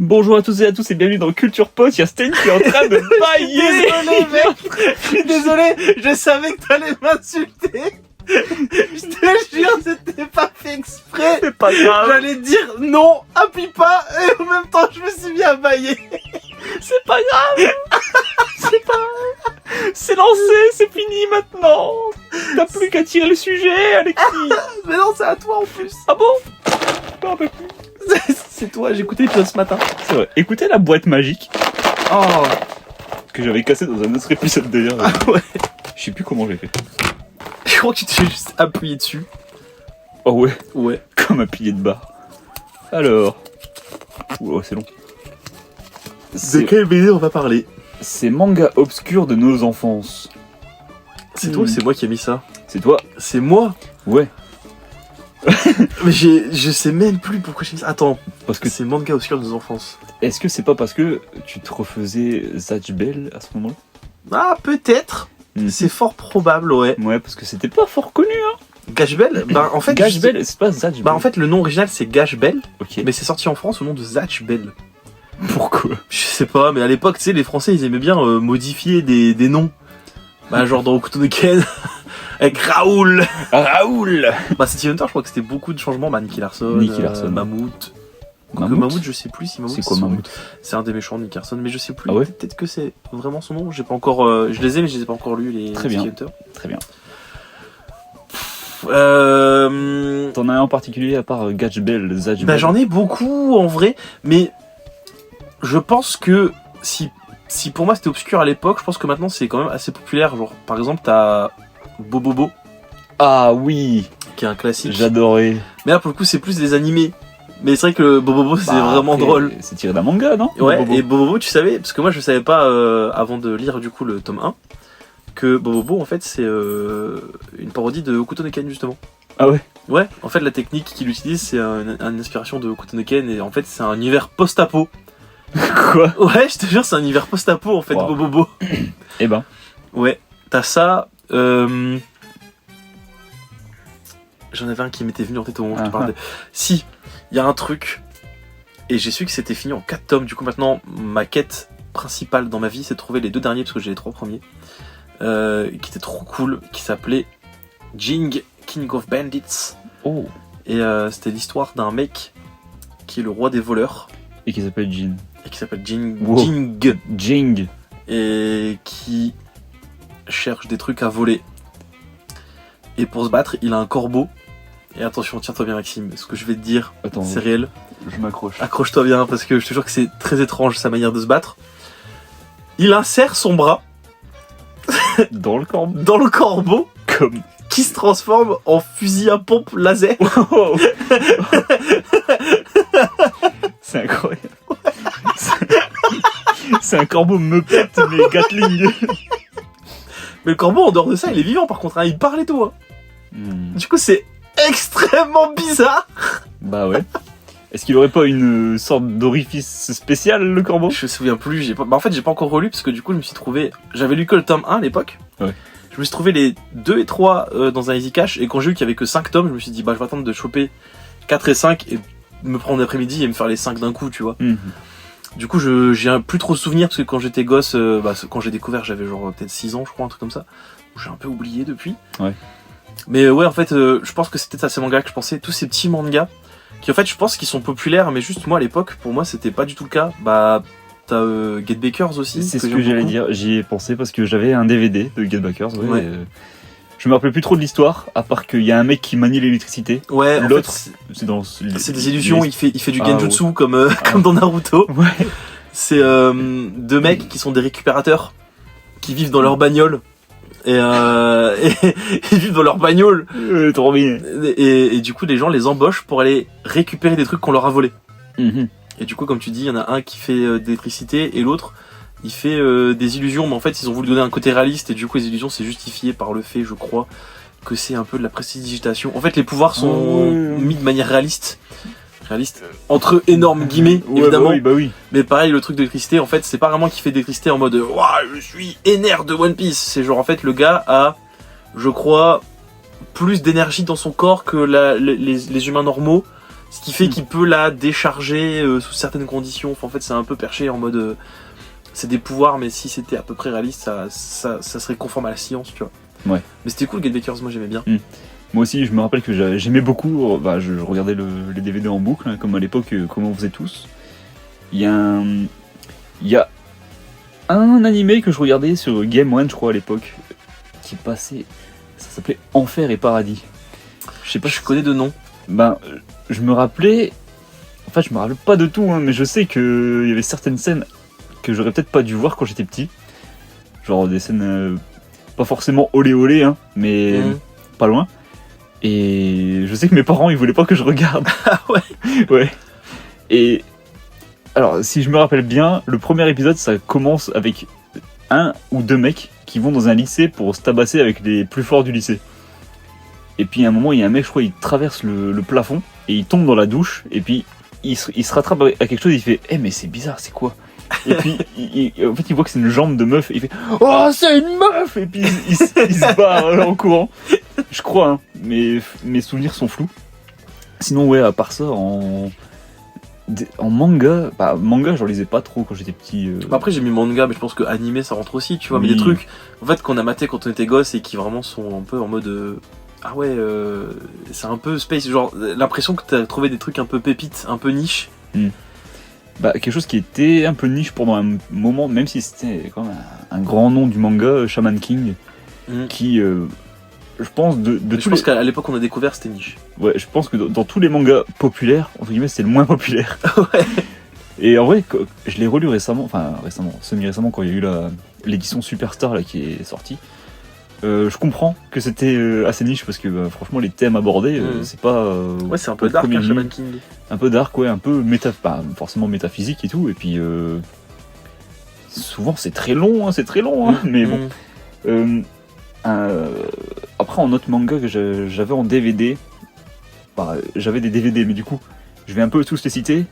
Bonjour à tous et à tous et bienvenue dans Culture Post. Il y a Stein qui est en train de bailler. Désolé mec, je suis désolé, je savais que t'allais m'insulter. Je te jure, c'était pas fait exprès. C'est pas grave. J'allais te dire non, appuie pas, et en même temps je me suis mis à bailler. C'est pas grave. C'est pas grave. C'est lancé, c'est fini maintenant. T'as plus qu'à tirer le sujet, Alexis. Mais non, c'est à toi en plus. Ah bon? Je me rappelle plus. C'est toi, j'ai écouté l'épisode ce matin. C'est vrai. Écoutez la boîte magique Oh, que j'avais cassée dans un autre épisode d'ailleurs. ah ouais. Je sais plus comment j'ai fait. Je crois que tu t'es juste appuyé dessus. Oh ouais, Ouais. comme un pilier de barre. Alors. Oula, c'est long. De C'est quel BD on va parler? ces mangas obscurs de nos enfances. C'est toi ou c'est moi qui ai mis ça? C'est toi? C'est moi. Ouais. Mais je sais même plus pourquoi j'ai mis ça. Attends, Parce que c'est manga obscur de nos enfances. est-ce que c'est pas parce que tu te refaisais Zatch Bell à ce moment-là? Ah, peut-être. C'est fort probable, ouais. Ouais, parce que c'était pas fort connu, hein. Gash Bell, bah en fait. Gash Bell, c'est pas Zatch Bell. Bah en fait, le nom original c'est Gash Bell, Ok. mais c'est sorti en France au nom de Zatch Bell. Pourquoi? Je sais pas, mais à l'époque, tu sais, les Français ils aimaient bien modifier des noms. Bah, genre dans Hokuto no Ken, avec Raoul. Raoul. Bah, City Hunter, je crois que c'était beaucoup de changements. Bah, Nicky Larson, Nicky Larson. Mammouth. Mammouth Mammouth, je sais plus si Mammouth. C'est quoi Mammouth? C'est un des méchants de Nicky Larson, mais je sais plus. Ah ouais? Peut-être que c'est vraiment son nom. J'ai pas encore. Je les ai, mais je les ai pas encore lus, les Très City bien. Hunter. Très bien. Euh. T'en as un en particulier à part Gash Bell, Zatch Bell? Bah, j'en ai beaucoup en vrai, mais je pense que si pour moi c'était obscur à l'époque, je pense que maintenant c'est quand même assez populaire. Genre, par exemple, t'as Bobobo, Ah oui, qui est un classique. j'adorais. Mais là, pour le coup, c'est plus des animés. Mais c'est vrai que le Bobobo, c'est Bah, vraiment après, drôle. C'est tiré d'un manga, non? Ouais, Bobo. et Bobobo, tu savais, parce que moi je savais pas avant de lire du coup le tome 1, que Bobobo en fait c'est une parodie de Hokuto no Ken justement. Ah ouais? Ouais, en fait la technique qu'il utilise c'est une inspiration de Hokuto no Ken et en fait c'est un univers post-apo. Quoi? Ouais, je te jure, c'est un univers post-apo en fait, Wow. Bobobo. Eh ben. Ouais, t'as ça. J'en avais un qui m'était venu en tête au moment où je te parlais. Si, il y a un truc, et j'ai su que c'était fini en 4 tomes. Du coup, maintenant, ma quête principale dans ma vie, c'est de trouver les 2 derniers, parce que j'ai les 3 premiers, qui étaient trop cool, qui s'appelait Jing, King of Bandits. Oh. Et c'était l'histoire d'un mec qui est le roi des voleurs, Et qui s'appelle Jin. et qui s'appelle Jing. Wow. Jing. Jing. Et qui cherche des trucs à voler. Et pour se battre, il a un corbeau. Et attention, tiens-toi bien Maxime, ce que je vais te dire, Attends, c'est réel. je m'accroche. Accroche-toi bien parce que je te jure que c'est très étrange sa manière de se battre. Il insère son bras Dans le corps. dans le corbeau Comme. qui se transforme en fusil à pompe laser. Oh. C'est incroyable. C'est un corbeau meupette mais Gatling. Mais le corbeau en dehors de ça, il est vivant par contre, hein, il parle et tout. Hein. Du coup, c'est extrêmement bizarre. Bah ouais. Est-ce qu'il aurait pas une sorte d'orifice spécial, le corbeau? Je me souviens plus, en fait j'ai pas encore relu parce que du coup je me suis trouvé... J'avais lu que le tome 1 à l'époque. Ouais. Je me suis trouvé les 2 et 3 dans un Easy Cash et quand j'ai vu qu'il y avait que 5 tomes, je me suis dit bah je vais attendre de choper 4 et 5 et me prendre l'après-midi et me faire les 5 d'un coup, tu vois. Du coup j'ai plus trop souvenir parce que quand j'étais gosse, quand j'ai découvert j'avais genre peut-être 6 ans je crois, un truc comme ça. J'ai un peu oublié depuis. Ouais. Mais ouais en fait je pense que c'était à ces mangas que je pensais, tous ces petits mangas qui en fait je pense qu'ils sont populaires mais juste moi à l'époque pour moi c'était pas du tout le cas. Bah t'as Get Bakers aussi. C'est ce j'aime que j'allais beaucoup. dire, j'y ai pensé parce que j'avais un DVD de Get Backers, ouais. Ouais. Je me rappelle plus trop de l'histoire, à part qu'il y a un mec qui manie l'électricité. Ouais, en L'autre, fait, c'est dans... c'est des illusions, il fait du Ah, genjutsu comme dans Naruto. Ouais. C'est 2 mecs qui sont des récupérateurs qui vivent dans leur bagnole. Et ils vivent dans leur bagnole. Trop bien. Et du coup, les gens les embauchent pour aller récupérer des trucs qu'on leur a volés. Mhm. Et du coup, comme tu dis, il y en a un qui fait de l'électricité et l'autre, il fait des illusions. Mais en fait, ils ont voulu donner un côté réaliste. Et du coup, les illusions, c'est justifié par le fait, je crois, que c'est un peu de la prestidigitation. En fait, les pouvoirs sont mis de manière réaliste. Réaliste. Entre énormes guillemets, Ouais, évidemment. bah oui. Mais pareil, le truc d'électricité, en fait, c'est pas vraiment qu'il fait d'électricité en mode ouah, je suis Ener de One Piece. C'est genre, en fait, le gars a, je crois, plus d'énergie dans son corps que les humains normaux. Ce qui fait qu'il peut la décharger sous certaines conditions. Enfin, en fait, c'est un peu perché en mode... c'est des pouvoirs, mais si c'était à peu près réaliste, ça serait conforme à la science, tu vois. Ouais. Mais c'était cool, Get Bakers, moi j'aimais bien. Moi aussi, je me rappelle que j'aimais beaucoup, je regardais les DVD en boucle, hein, comme à l'époque, comme on faisait tous. Il y a un animé que je regardais sur Game One, je crois, à l'époque, qui passait, ça s'appelait Enfer et Paradis. Je sais pas, Je connais de nom. Je me rappelais, en fait, je me rappelle pas de tout, hein, mais je sais qu'il y avait certaines scènes que j'aurais peut-être pas dû voir quand j'étais petit. Genre des scènes, pas forcément olé olé, hein, mais pas loin. Et je sais que mes parents, ils voulaient pas que je regarde. Ah ouais. Ouais. Et alors, si je me rappelle bien, le premier épisode, ça commence avec un ou deux mecs qui vont dans un lycée pour se tabasser avec les plus forts du lycée. Et puis à un moment, il y a un mec, je crois, il traverse le plafond et il tombe dans la douche. Et puis il se rattrape à quelque chose. Il fait mais c'est bizarre, c'est quoi? Et puis en fait, il voit que c'est une jambe de meuf. Et il fait oh, c'est une meuf. Et puis il se barre en courant. Je crois, hein, mais mes souvenirs sont flous. Sinon, ouais, à part ça, en manga, manga, j'en lisais pas trop quand j'étais petit. Après, j'ai mis manga, mais je pense que animé ça rentre aussi, tu vois. Oui. Mais des trucs en fait qu'on a maté quand on était gosse et qui vraiment sont un peu en mode ah ouais, c'est un peu space, genre l'impression que t'as trouvé des trucs un peu pépites, un peu niche. Quelque chose qui était un peu niche pendant un moment, même si c'était quand même un grand nom du manga, Shaman King, qui, je pense, je pense qu'à l'époque on a découvert, c'était niche. Ouais, je pense que dans tous les mangas populaires, entre guillemets, c'était le moins populaire. Ouais. Et en vrai, je l'ai relu récemment, semi-récemment, quand il y a eu l'édition Superstar là, qui est sortie. Je comprends que c'était assez niche parce que franchement les thèmes abordés c'est pas ouais, c'est un peu dark, Shaman King. Un peu dark, ouais, un peu forcément métaphysique et tout, et puis souvent c'est très long, hein, mais bon. Après, en autre manga que j'avais en DVD, j'avais des DVD, mais du coup je vais un peu tous les citer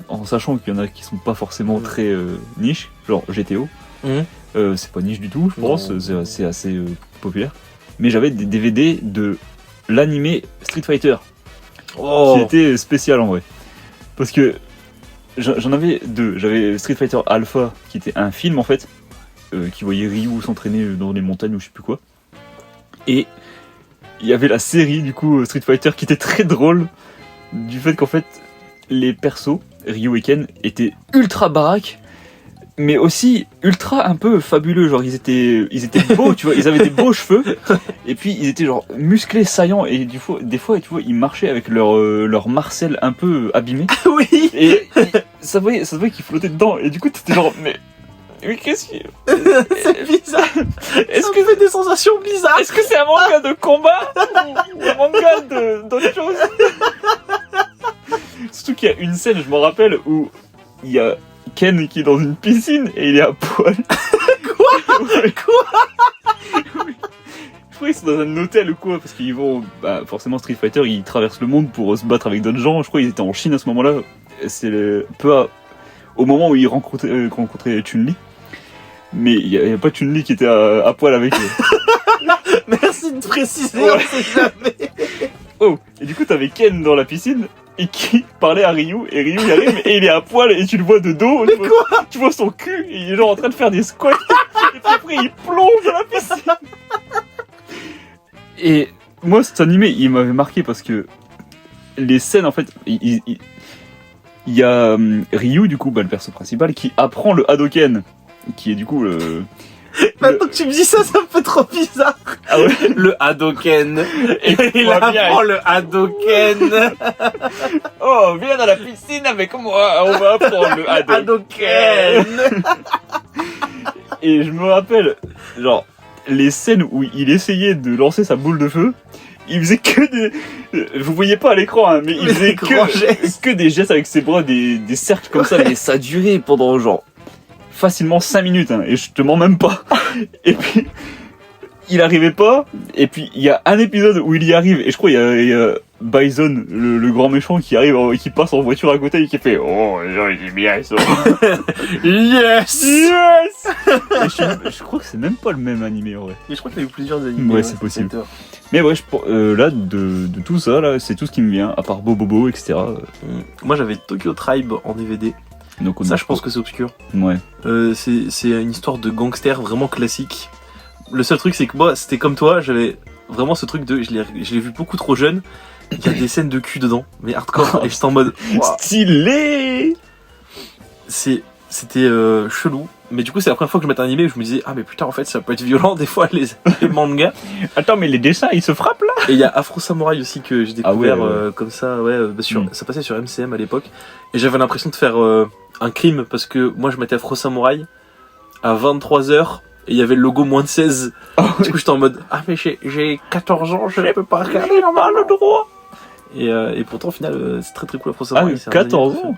en sachant qu'il y en a qui sont pas forcément très niche, genre GTO. C'est pas niche du tout, je pense, c'est assez populaire. Mais j'avais des DVD de l'animé Street Fighter, qui était spécial en vrai. Parce que j'en avais deux. J'avais Street Fighter Alpha, qui était un film en fait, qui voyait Ryu s'entraîner dans les montagnes ou je sais plus quoi. Et il y avait la série du coup Street Fighter qui était très drôle, du fait qu'en fait les persos, Ryu et Ken, étaient ultra baraques, mais aussi ultra un peu fabuleux, genre ils étaient beaux, tu vois, ils avaient des beaux cheveux, et puis ils étaient genre musclés, saillants, et des fois tu vois, ils marchaient avec leur marcel un peu abîmé. Oui. Et ça voyait qu'ils flottaient dedans, et du coup t'étais genre mais qu'est-ce que c'est bizarre. Est-ce que c'est des sensations bizarres? Est-ce que c'est un manga de combat ou un manga d'autre chose? Surtout qu'il y a une scène, je me rappelle, où il y a Ken qui est dans une piscine et il est à poil. Quoi? Je crois qu'ils sont dans un hôtel ou quoi, parce qu'ils vont... forcément Street Fighter, ils traversent le monde pour se battre avec d'autres gens. Je crois qu'ils étaient en Chine à ce moment-là. C'est au moment où ils rencontraient Chun-Li. Mais il n'y a pas Chun-Li qui était à poil avec eux. Merci de préciser, ouais. On sait jamais. Oh, et du coup t'avais Ken dans la piscine et qui parlait à Ryu, et Ryu il arrive et il est à poil et tu le vois de dos. Tu vois son cul et il est genre en train de faire des squats et puis après il plonge dans la piscine. Et moi cet animé il m'avait marqué parce que les scènes en fait, il y a Ryu du coup, le perso principal, qui apprend le Hadoken, qui est du coup Maintenant que tu me dis ça, ça me fait trop bizarre. Ah ouais. Le Hadoken. Et il apprend le Hadoken. Oh, viens dans la piscine avec moi, on va apprendre le Hadoken. Et je me rappelle, genre, les scènes où il essayait de lancer sa boule de feu, il faisait que des... Vous voyez pas à l'écran, hein, mais il faisait que des gestes avec ses bras, des cercles comme ça, mais ça durait pendant genre facilement 5 minutes, hein, et je te mens même pas. Et puis, il arrivait pas, et puis il y a un épisode où il y arrive, et je crois il y a Bison, le grand méchant qui arrive, qui passe en voiture à côté et qui fait oh j'ai bien ça. Yes. Yes. Et je crois que c'est même pas le même animé en vrai. Mais je crois qu'il y a eu plusieurs animés. Ouais, c'est possible. Mais ouais, là de tout ça là, c'est tout ce qui me vient à part Bobobo etc. Moi j'avais Tokyo Tribe en DVD. Donc Ça je pense que c'est obscur. Ouais. C'est une histoire de gangster vraiment classique. Le seul truc c'est que moi c'était comme toi, j'avais vraiment ce truc de je l'ai vu beaucoup trop jeune. Il y a des scènes de cul dedans, mais hardcore, et j'étais en mode wow. Stylé. C'était chelou, mais du coup c'est la première fois que je mettais un animé où je me disais ah mais putain en fait ça peut être violent des fois les mangas. Attends mais les dessins ils se frappent là. Et il y a Afro Samurai aussi que j'ai découvert ouais. comme ça, ça passait sur MCM à l'époque, et j'avais l'impression de faire un crime parce que moi je mettais Afro Samurai à 23h. Et il y avait le logo moins de 16. Du coup j'étais en mode ah mais j'ai 14 ans, je ne peux pas regarder normal le droit. Et pourtant au final c'est très très cool Afro Samurai. Ah 14 ans.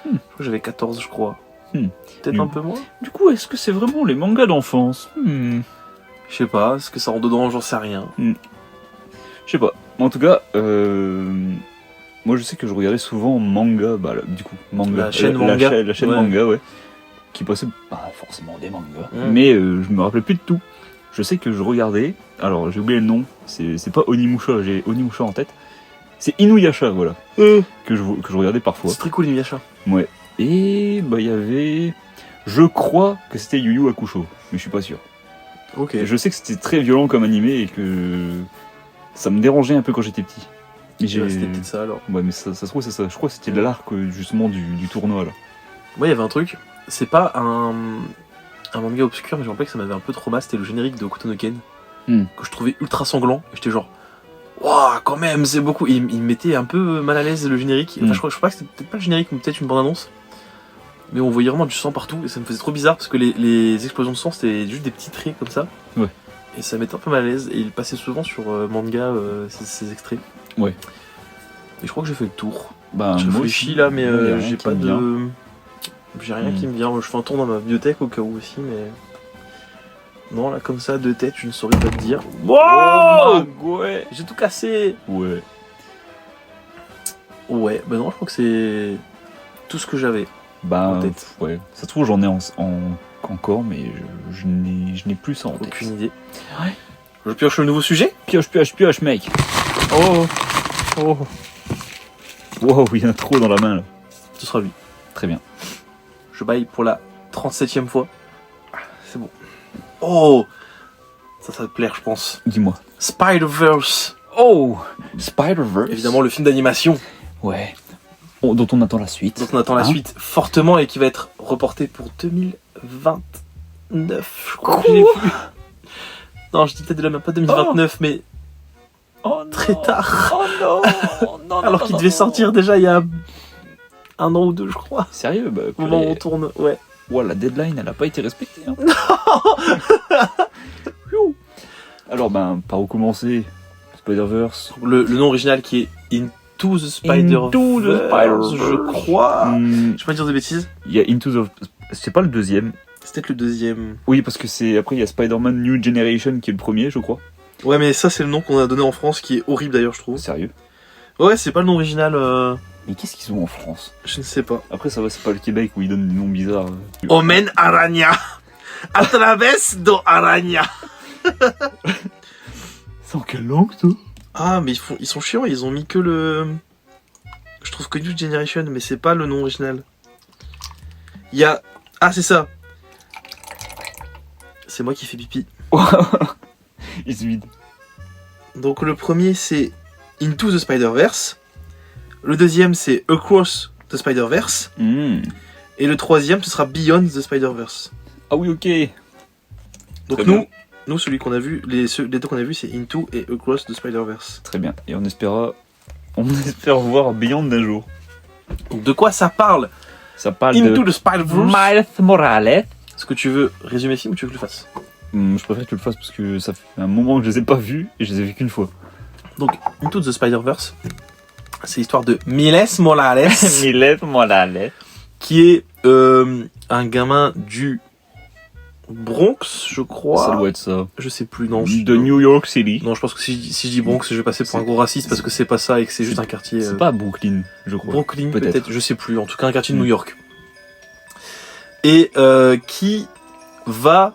Je crois que j'avais 14 je crois. Peut-être un peu moins. Du coup est-ce que c'est vraiment les mangas d'enfance? Je sais pas, est-ce que ça rentre dedans, j'en sais rien. Je sais pas. En tout cas moi je sais que je regardais souvent manga, du coup manga. La chaîne manga. La chaîne manga ouais. Qui passait pas forcément des mangas, mais je me rappelais plus de tout. Je sais que je regardais, alors j'ai oublié le nom, c'est pas Onimusha, j'ai Onimusha en tête, c'est Inuyasha, voilà, que je regardais parfois. C'est très cool Inuyasha. Ouais, et il y avait, je crois que c'était Yu Yu Hakusho, mais je suis pas sûr. Ok. Je sais que c'était très violent comme animé et que ça me dérangeait un peu quand j'étais petit. C'était peut-être ça alors. Ouais, mais ça se trouve c'est ça, je crois que c'était l'arc justement du tournoi là. Moi il y avait un truc. C'est pas un manga obscur, mais je me rappelle que ça m'avait un peu traumatisé. C'était le générique de Hokuto no Ken, que je trouvais ultra sanglant. Et j'étais genre, waouh, quand même, c'est beaucoup. Et il me mettait un peu mal à l'aise le générique. Enfin, je crois pas que c'était peut-être pas le générique, mais peut-être une bande-annonce. Mais on voyait vraiment du sang partout. Et ça me faisait trop bizarre parce que les explosions de sang, c'était juste des petits traits comme ça. Ouais. Et ça mettait un peu mal à l'aise. Et il passait souvent sur manga ces extraits. Ouais. Et je crois que j'ai fait le tour. moi Je réfléchis aussi, là, mais j'ai qui pas me de. vient. J'ai rien qui me vient, je fais un tour dans ma bibliothèque au cas où aussi, mais... Non, là, comme ça, de tête, je ne saurais pas te dire. Wow, ouais. J'ai tout cassé. Ouais. Ouais, bah non, je crois que c'est tout ce que j'avais en tête. Ouais. Ça se trouve, j'en ai encore, mais je n'ai plus ça en tête. Aucune idée. Ouais. Je pioche le nouveau sujet. Pioche, mec. Oh. Wow, il y en a trop dans la main, là. Ce sera lui. Très bien. Je baille pour la 37e fois. C'est bon. Oh, ça va te plaire, je pense. Dis-moi. Spider-Verse. Oh, Spider-Verse. Évidemment, le film d'animation. Ouais. Dont on attend la suite. Dont on attend la suite fortement et qui va être reporté pour 2029, je crois. Que j'ai vu. Non, je dis peut-être même pas 2029, mais très tard. Oh non. Alors qu'il devait sortir déjà il y a 1 an ou 2, je crois. Sérieux, au moment où on tourne, ouais. Ouais, la deadline, elle a pas été respectée. Hein. Alors, par où commencer? Spider-Verse. Le nom original qui est Into the Spider-Verse, je crois. Je vais pas dire de bêtises. Il y a Into the... C'est pas le deuxième. C'est peut-être le deuxième. Oui, parce que c'est... Après, il y a Spider-Man New Generation qui est le premier, je crois. Ouais, mais ça, c'est le nom qu'on a donné en France, qui est horrible d'ailleurs, je trouve. Sérieux? Ouais, c'est pas le nom original. Mais qu'est-ce qu'ils ont en France? Je ne sais pas. Après, ça va, c'est pas le Québec où ils donnent des noms bizarres. Omen Araña. A través do Araña. C'est en quelle langue, toi? Ah, mais ils sont chiants, ils ont mis que le... Je trouve que New Generation, mais c'est pas le nom original. Il y a... Ah, c'est ça. C'est moi qui fais pipi. Il se vide. Donc le premier, c'est Into the Spider-Verse. Le deuxième, c'est Across the Spider-Verse. Et le troisième, ce sera Beyond the Spider-Verse. Ah oui, ok. Donc nous, celui qu'on a vu, les deux qu'on a vu, c'est Into et Across the Spider-Verse. Très bien. Et on espère voir Beyond d'un jour. Donc de quoi ça parle? Ça parle Into the Spider-Verse. Miles Morales. Est-ce que tu veux résumer le film ou tu veux que je le fasse? Je préfère que tu le fasses parce que ça fait un moment que je les ai pas vus et je les ai vus qu'une fois. Donc Into the Spider-Verse, c'est l'histoire de Miles Morales. Miles Morales. Qui est un gamin du Bronx, je crois. Ça doit être ça. Je sais plus, non. De New York City. Non, je pense que si je dis Bronx, je vais passer pour un gros raciste parce que c'est pas ça et que c'est juste un quartier. C'est pas Brooklyn, je crois. Brooklyn, peut-être. peut-être, je sais plus. En tout cas, un quartier de New York. Et qui va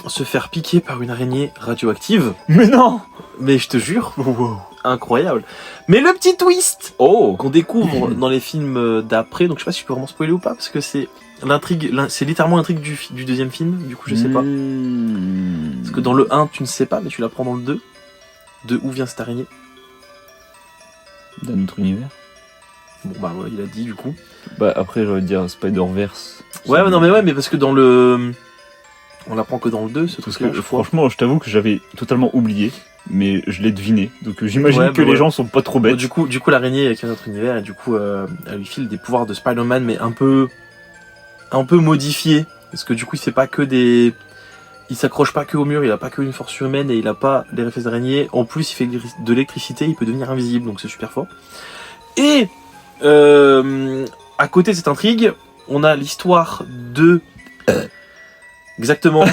se faire piquer par une araignée radioactive. Mais non. Mais je te jure, incroyable. Mais le petit twist qu'on découvre dans les films d'après, donc je sais pas si je peux vraiment spoiler ou pas, parce que c'est l'intrigue, c'est littéralement l'intrigue du deuxième film, du coup je sais pas. Parce que dans le 1 tu ne sais pas, mais tu l'apprends dans le 2. De où vient cette araignée? Dans notre univers. Bon bah ouais, il a dit du coup. Bah après j'aurais dire Spider-Verse. Ouais, mais parce que dans le... On l'apprend que dans le 2, ce truc-là, je crois. Franchement, je t'avoue que j'avais totalement oublié, mais je l'ai deviné. Donc j'imagine Ouais, que les gens sont pas trop bêtes. Du coup l'araignée qui est notre univers, et du coup elle lui file des pouvoirs de Spider-Man, mais un peu modifiés. Parce que du coup il fait pas que des... Il s'accroche pas que au mur, il a pas que une force humaine et il a pas les réflexes d'araignée. En plus il fait de l'électricité, il peut devenir invisible, donc c'est super fort. Et à côté de cette intrigue, on a l'histoire de... Exactement.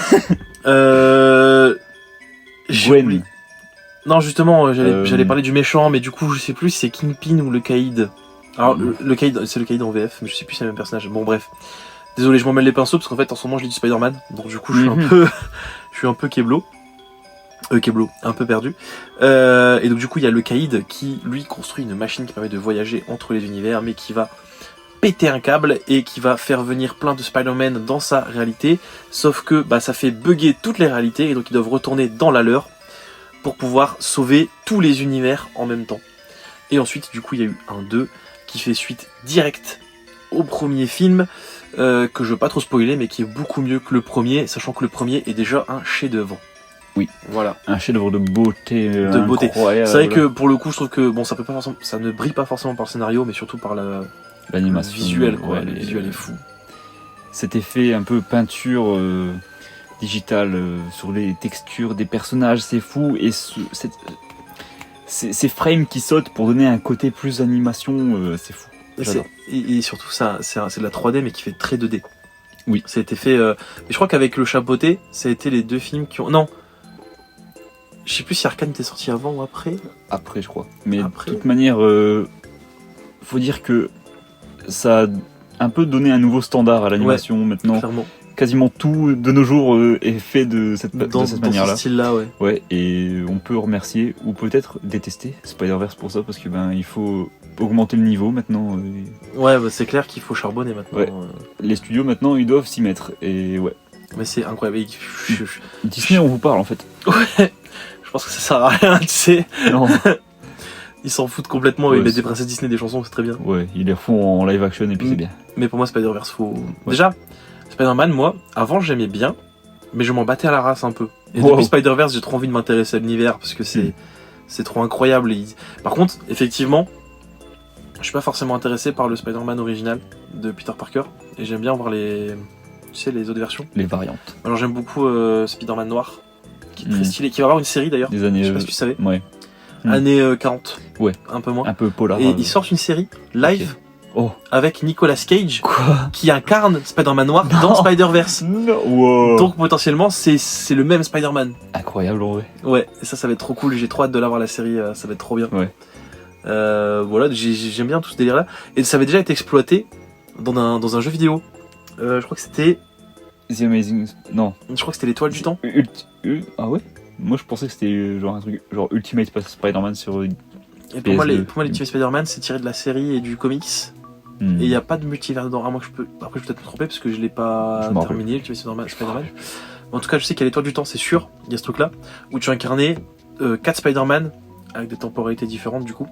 Gwen. Non, justement, j'allais parler du méchant, mais du coup, je sais plus si c'est Kingpin ou le Caïd. Alors, le Caïd, c'est le Caïd en VF, mais je sais plus si c'est le même personnage. Bon, bref. Désolé, je m'en mêle les pinceaux, parce qu'en fait, en ce moment, je lis du Spider-Man. Donc, du coup, je suis un peu keblo. Un peu perdu. Et donc, du coup, il y a le Caïd qui, lui, construit une machine qui permet de voyager entre les univers, mais qui va péter un câble et qui va faire venir plein de Spider-Man dans sa réalité, sauf que ça fait bugger toutes les réalités et donc ils doivent retourner dans la leur pour pouvoir sauver tous les univers en même temps. Et ensuite du coup il y a eu un 2 qui fait suite directe au premier film, que je veux pas trop spoiler mais qui est beaucoup mieux que le premier, sachant que le premier est déjà un chef-d'œuvre. Oui, voilà. Un chef-d'œuvre de beauté. C'est vrai que pour le coup je trouve que ça ne brille pas forcément par le scénario mais surtout par l'animation, le visuel, quoi. Le visuel est fou. Cet effet un peu peinture digitale sur les textures des personnages, c'est fou. Et ces frames qui sautent pour donner un côté plus animation, c'est fou. Et surtout, c'est de la 3D, mais qui fait très 2D. Oui. Ça a été fait... Mais je crois qu'avec le chapeauté, ça a été les deux films qui ont... Non, je sais plus si Arcane était sorti avant ou après. Après, je crois. Mais de toute manière, faut dire que ça a un peu donné un nouveau standard à l'animation maintenant. Clairement. Quasiment tout de nos jours est fait de cette manière-là. Dans ce style-là, ouais. Ouais, et on peut remercier ou peut-être détester Spider-Verse pour ça parce que il faut augmenter le niveau maintenant. Ouais, c'est clair qu'il faut charbonner maintenant. Ouais. Les studios maintenant, ils doivent s'y mettre et ouais. Mais c'est incroyable. Disney, on vous parle en fait. Ouais. Je pense que ça sert à rien, tu sais. Non. Ils s'en foutent complètement, ils mettent des princesses Disney, des chansons, c'est très bien. Ouais, ils les refont en live action et puis c'est bien. Mais pour moi, Spider-Verse, faut... Ouais. Déjà, Spider-Man, moi, avant j'aimais bien, mais je m'en battais à la race un peu. Et depuis Spider-Verse, j'ai trop envie de m'intéresser à l'univers, parce que c'est trop incroyable. Par contre, effectivement, je suis pas forcément intéressé par le Spider-Man original de Peter Parker, et j'aime bien voir les autres versions. Les variantes. Alors j'aime beaucoup Spider-Man noir, qui est très stylé, qui va avoir une série d'ailleurs. Des années... Je sais pas si tu savais. Ouais. Années 40. Ouais. Un peu moins. Un peu polar. Et ils sortent une série live avec Nicolas Cage qui incarne Spider-Man noir dans Spider-Verse. Donc potentiellement c'est le même Spider-Man. Incroyable en vrai. Ouais, et ça va être trop cool. J'ai trop hâte de l'avoir la série, ça va être trop bien. Ouais. Voilà, j'aime bien tout ce délire là. Et ça avait déjà été exploité dans un jeu vidéo. Je crois que c'était... The Amazing... Non. Je crois que c'était l'Étoile du Temps. Ah ouais. Moi je pensais que c'était genre un truc genre Ultimate Spider-Man sur... Et pour moi l'Ultimate Spider-Man c'est tiré de la série et du comics. Et il n'y a pas de multivers dedans. Après je peux peut-être me tromper parce que je l'ai pas terminé l'Ultimate Spider-Man. En tout cas je sais qu'il y a l'Étoile du Temps, c'est sûr. Il y a ce truc là où tu incarnais 4 Spider-Man avec des temporalités différentes du coup.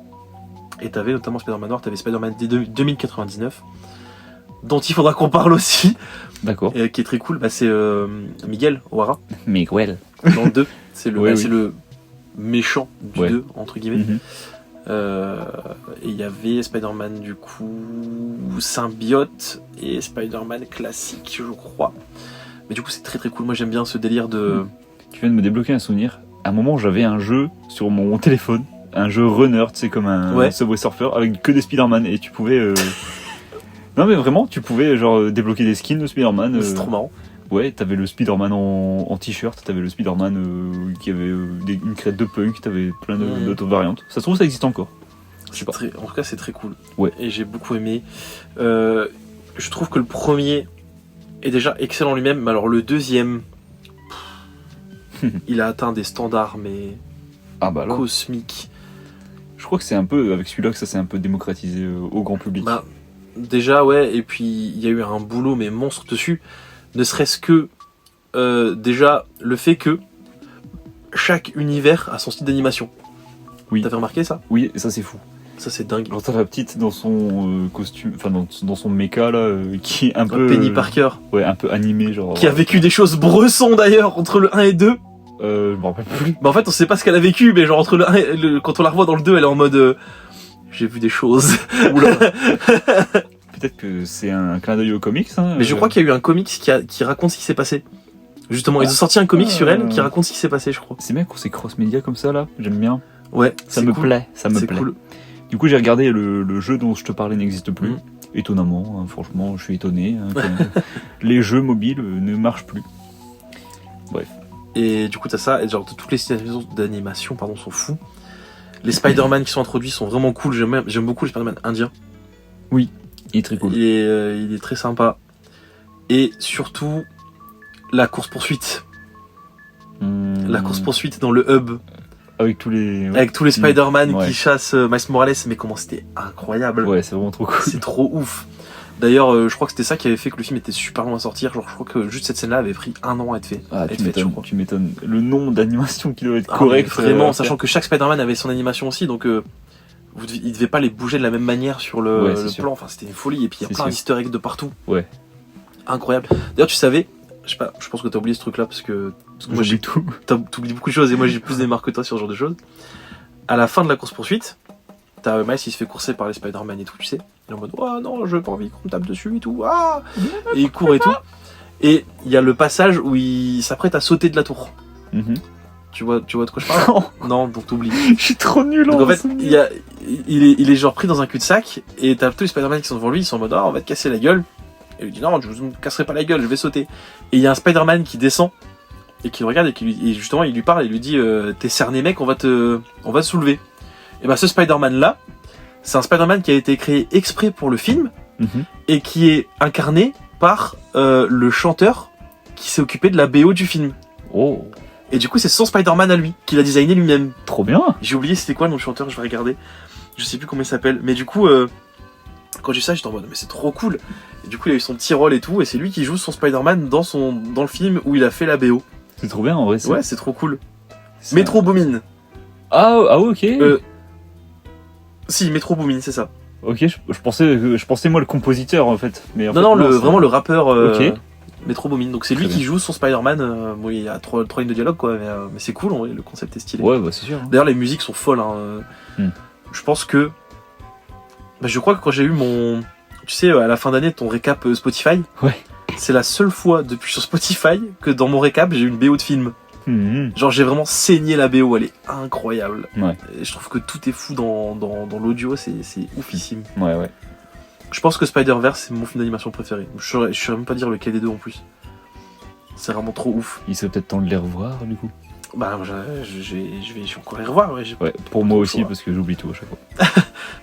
Et t'avais notamment Spider-Man noir, t'avais Spider-Man 2099 dont il faudra qu'on parle aussi. D'accord. Qui est très cool, c'est Miguel O'Hara. Miguel. Dans le 2, c'est le méchant du 2, entre guillemets. Et il y avait Spider-Man du coup symbiote et Spider-Man classique, je crois. Mais du coup c'est très très cool, moi j'aime bien ce délire de... Tu viens de me débloquer un souvenir. À un moment j'avais un jeu sur mon téléphone, un jeu runner, tu sais, comme un Subway Surfer avec que des Spider-Man et tu pouvais Non mais vraiment, tu pouvais genre débloquer des skins de Spider-Man. C'est trop marrant. Ouais, t'avais le Spider-Man en t-shirt, t'avais le Spider-Man qui avait une crête de punk, t'avais plein d'autres variantes. Ça se trouve, ça existe encore. Je sais pas. En tout cas, c'est très cool. Ouais. Et j'ai beaucoup aimé. Je trouve que le premier est déjà excellent lui-même, mais alors le deuxième, il a atteint des standards, mais Ah bah là, cosmiques. je crois que c'est un peu avec celui-là que ça s'est un peu démocratisé au grand public. Bah, déjà, ouais, et puis il y a eu un boulot, mais monstre dessus. Ne serait-ce que, déjà, le fait que chaque univers a son style d'animation. Oui. T'avais remarqué ça? Oui, et ça c'est fou. Ça, c'est dingue. Genre t'as la petite dans son costume, enfin dans son méca là, qui est un peu... Penny Parker, Ouais, un peu animé genre... qui a vécu des choses bressons d'ailleurs, entre le 1 et 2. Je me rappelle plus. Bah en fait on sait pas ce qu'elle a vécu, mais genre entre le 1 et quand on la revoit dans le 2, elle est en mode j'ai vu des choses. Oula. Peut-être que c'est un clin d'œil aux comics. Hein, Mais je crois qu'il y a eu un comics qui raconte ce qui s'est passé. Justement, ils ont sorti un comics sur elle qui raconte ce qui s'est passé, je crois. C'est bien qu'on s'est cross-média comme ça là, j'aime bien. Ouais, Ça me plaît, ça me C'est plaît. cool. Du coup j'ai regardé le jeu dont je te parlais n'existe plus. Mhm. Étonnamment, hein, franchement je suis étonné. Hein, que les jeux mobiles ne marchent plus. Bref. Et du coup t'as ça, et genre toutes les scénarios d'animation pardon sont fous. Les Spider-Man qui sont introduits sont vraiment cool, j'aime beaucoup le Spider-Man indien. Il est très cool. Il est très sympa. Et surtout la course-poursuite. La course-poursuite dans le hub. Avec tous les... Ouais. Avec tous les Spider-Man Ouais. qui chassent Miles Morales, mais comment c'était incroyable. Ouais, c'est vraiment trop cool. C'est trop ouf. D'ailleurs, je crois que c'était ça qui avait fait que le film était super long à sortir. Genre, je crois que juste cette scène-là avait pris 1 an à être fait. Ah, à être tu faite, je m'étonnes, crois. tu m'étonnes. Le nombre d'animations qui doit être Ah, correct. mais vraiment, à sachant faire. que chaque Spider-Man avait son animation aussi, donc il devait pas les bouger de la même manière sur le, Ouais, c'est le sûr. plan. Enfin, c'était une folie. Et puis il y a C'est plein sûr. d'easter eggs de partout. Ouais. Incroyable. D'ailleurs, tu savais, je sais pas, je pense que t'as oublié ce truc-là parce que moi J'oublie tout. t'oublies beaucoup de choses et moi j'ai plus des marques que toi sur ce genre de choses. À la fin de la course-poursuite, t'as Miles qui se fait courser par les Spider-Man et tout, tu sais. Il est en mode, oh non, je veux pas envie qu'on me tape dessus et tout. Ah et il court et tout. Et il y a le passage où il s'apprête à sauter de la tour. Mhm. Tu vois de quoi je parle? Non, donc t'oublies. Je suis trop nul Donc en fait, il est genre pris dans un cul-de-sac et t'as tous les Spider-Man qui sont devant lui, ils sont en mode, ah, on va te casser la gueule. Et il lui dit, non, je vous casserai pas la gueule, je vais sauter. Et il y a un Spider-Man qui descend et qui le regarde et justement il lui parle et lui dit, t'es cerné mec, on va te soulever. Et bah ce Spider-Man là, c'est un Spider-Man qui a été créé exprès pour le film Mhm. et qui est incarné par le chanteur qui s'est occupé de la BO du film. Oh, Et du coup c'est son Spider-Man à lui, qu'il a designé lui-même. trop bien. J'ai oublié c'était quoi le nom du chanteur, je vais regarder. Je sais plus comment il s'appelle. Mais du coup, quand j'ai vu ça, j'étais en mode, mais c'est trop cool. Et du coup, il a eu son petit rôle et tout. Et c'est lui qui joue son Spider-Man dans le film où il a fait la BO. C'est trop bien en vrai. Ouais, c'est trop cool. c'est- Metro Boomin. Ah ok. Si, Metro Boomin, c'est ça. Ok, je pensais moi le compositeur en fait. Mais en fait, Non, c'est- vraiment le rappeur Ok. Metro Boomin. Donc c'est lui Très qui bien. joue son Spider-Man. Bon, il y a trois lignes de dialogue, quoi. Mais c'est cool, en vrai, le concept est stylé. Ouais, bah c'est sûr. hein. D'ailleurs, les musiques sont folles. Hein. Je pense que. Bah, je crois que quand j'ai eu mon. Tu sais, à la fin d'année, ton récap Spotify. Ouais. C'est la seule fois depuis sur Spotify que dans mon récap, j'ai eu une BO de film. Mhm. Genre, j'ai vraiment saigné la BO, elle est incroyable. Ouais. Et je trouve que tout est fou dans l'audio, c'est oufissime. Ouais. Je pense que Spider-Verse, c'est mon film d'animation préféré. Je saurais même pas dire lequel des deux en plus. C'est vraiment trop ouf. Il serait peut-être temps de les revoir du coup. Bah, je vais encore les revoir. Ouais, Ouais, pour moi Trop aussi choix. parce que j'oublie tout à chaque fois.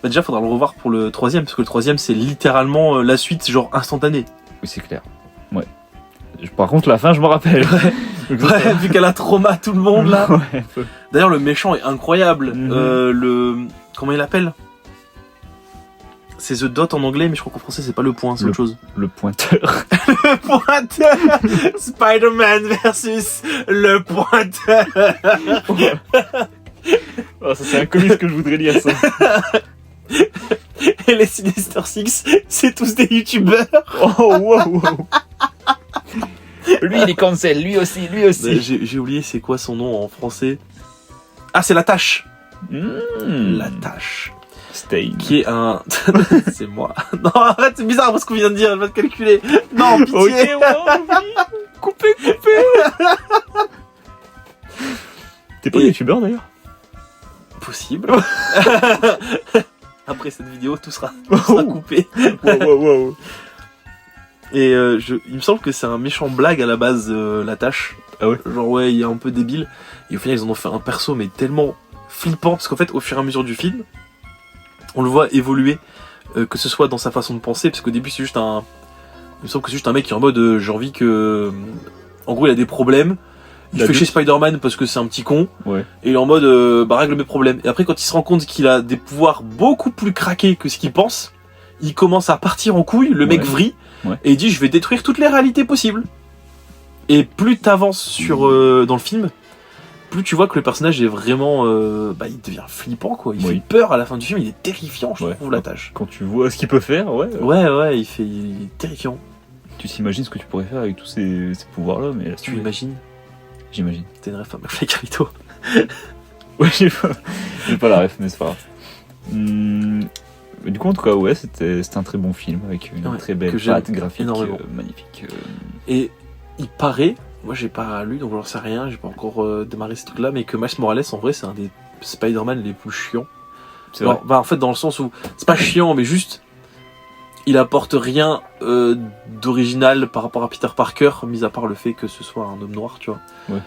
Bah, déjà, faudra le revoir pour le troisième, parce que le troisième, c'est littéralement la suite, genre instantanée. Oui, c'est clair. Ouais. Par contre, la fin, je me rappelle. Donc, ça, Ouais, vu qu'elle a trauma tout le monde là. Ouais, un peu. D'ailleurs, le méchant est incroyable. Mhm. Comment il appelle? C'est The Dot en anglais, mais je crois qu'en français, c'est pas le point, c'est Le- autre chose. Le pointeur. Le pointeur. Spider-Man versus le pointeur. Oh, ça, c'est un comics que je voudrais lire, ça. Et les Sinister Six, c'est tous des youtubeurs. Oh, wow. Lui, il est cancel, lui aussi. J'ai oublié c'est quoi son nom en français. Ah, c'est La Tâche. Mmh. La Tâche. Stain. Qui est un... c'est moi. Non, arrête, c'est bizarre parce qu'on vient de dire, je vais te calculer. Non, pitié. Ok, ouais, coupez. T'es pas Et- youtubeur d'ailleurs? Possible. Après cette vidéo, tout sera coupé. Wow. Et il me semble que c'est un méchant blague à la base, la tâche. Ah ouais. Genre ouais, il est un peu débile. Et au final, ils en ont fait un perso, mais tellement flippant. Parce qu'en fait, au fur et à mesure du film, on le voit évoluer. Que ce soit dans sa façon de penser. Parce qu'au début, c'est juste un... Il me semble que c'est juste un mec qui est en mode j'ai envie que... En gros, il a des problèmes. Il fait chez Spider-Man parce que c'est un petit con. Ouais. Et il est en mode règle mes problèmes. Et après, quand il se rend compte qu'il a des pouvoirs beaucoup plus craqués que ce qu'il pense, il commence à partir en couille. Le mec vrille. Ouais. Et il dit je vais détruire toutes les réalités possibles. Et plus t'avances sur dans le film, plus tu vois que le personnage est vraiment il devient flippant quoi. Il fait peur à la fin du film, il est terrifiant je trouve la tâche. Quand tu vois ce qu'il peut faire, il est terrifiant. Tu t'imagines ce que tu pourrais faire avec tous ces pouvoirs là, mais là, tu imagines. J'imagine. T'es une ref à McFly Carlito. Ouais, j'ai pas la ref, mais c'est pas grave. Du coup, en tout cas, ouais, c'était un très bon film avec une très belle patte graphique magnifique. Et il paraît, moi j'ai pas lu donc j'en sais rien, j'ai pas encore démarré ces trucs-là, mais que Miles Morales en vrai c'est un des Spider-Man les plus chiants. C'est vrai. En fait, dans le sens où c'est pas chiant, mais juste il apporte rien d'original par rapport à Peter Parker, mis à part le fait que ce soit un homme noir, tu vois. Ouais.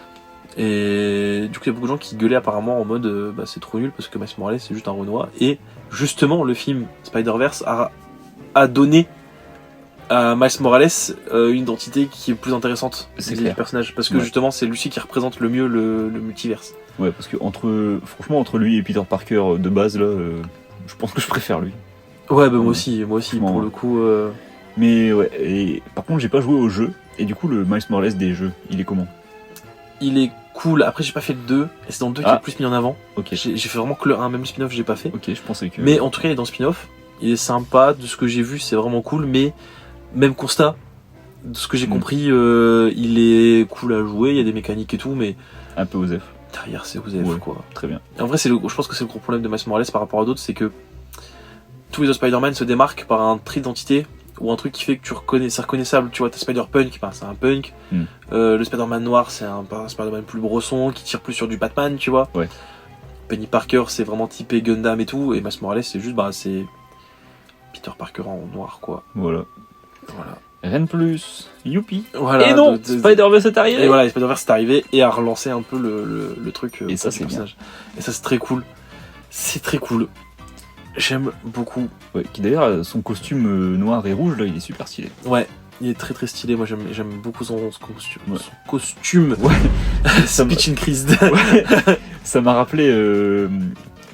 Et du coup, il y a beaucoup de gens qui gueulaient apparemment en mode c'est trop nul parce que Miles Morales c'est juste un Renoir. Et justement, le film Spider-Verse a donné à Miles Morales une identité qui est plus intéressante du personnage. Parce que justement, c'est lui qui représente le mieux le multiverse. Ouais, parce que franchement, entre lui et Peter Parker de base, là, je pense que je préfère lui. Ouais, moi aussi, pour le coup. Mais ouais, et par contre, j'ai pas joué au jeu. Et du coup, le Miles Morales des jeux, il est comment? Il est cool. Après, j'ai pas fait le 2. Et c'est dans le 2 qui est le plus mis en avant. Ok. J'ai fait vraiment que le 1, même le spin-off, j'ai pas fait. Ok, je pensais que. Mais en tout cas, il est dans le spin-off. Il est sympa. De ce que j'ai vu, c'est vraiment cool. Mais même constat, de ce que j'ai compris, il est cool à jouer. Il y a des mécaniques et tout, mais. Un peu osef. Derrière, c'est osef, quoi. Très bien. Et en vrai, je pense que c'est le gros problème de Miles Morales par rapport à d'autres, c'est que tous les autres Spider-Man se démarquent par un trait d'identité ou un truc qui fait que c'est reconnaissable. Tu vois, t'as Spider-Punk, c'est un punk. Le Spider-Man noir, c'est un Spider-Man plus brosson qui tire plus sur du Batman, tu vois. Ouais. Penny Parker, c'est vraiment typé Gundam et tout. Et Miles Morales, c'est juste, c'est Peter Parker en noir, quoi. Voilà. Rien de plus. Youpi. Voilà, et non, Spider-Verse est arrivé. Et voilà, Spider-Verse est arrivé et a relancé un peu le truc. Et ça, c'est bien. Et ça, c'est très cool. C'est très cool. J'aime beaucoup. Ouais, qui d'ailleurs, son costume noir et rouge, là, il est super stylé. Ouais, il est très très stylé. Moi, j'aime beaucoup son costume. Ouais. Son costume. Ouais. C'est pitch and Chris. Ouais. Ça m'a rappelé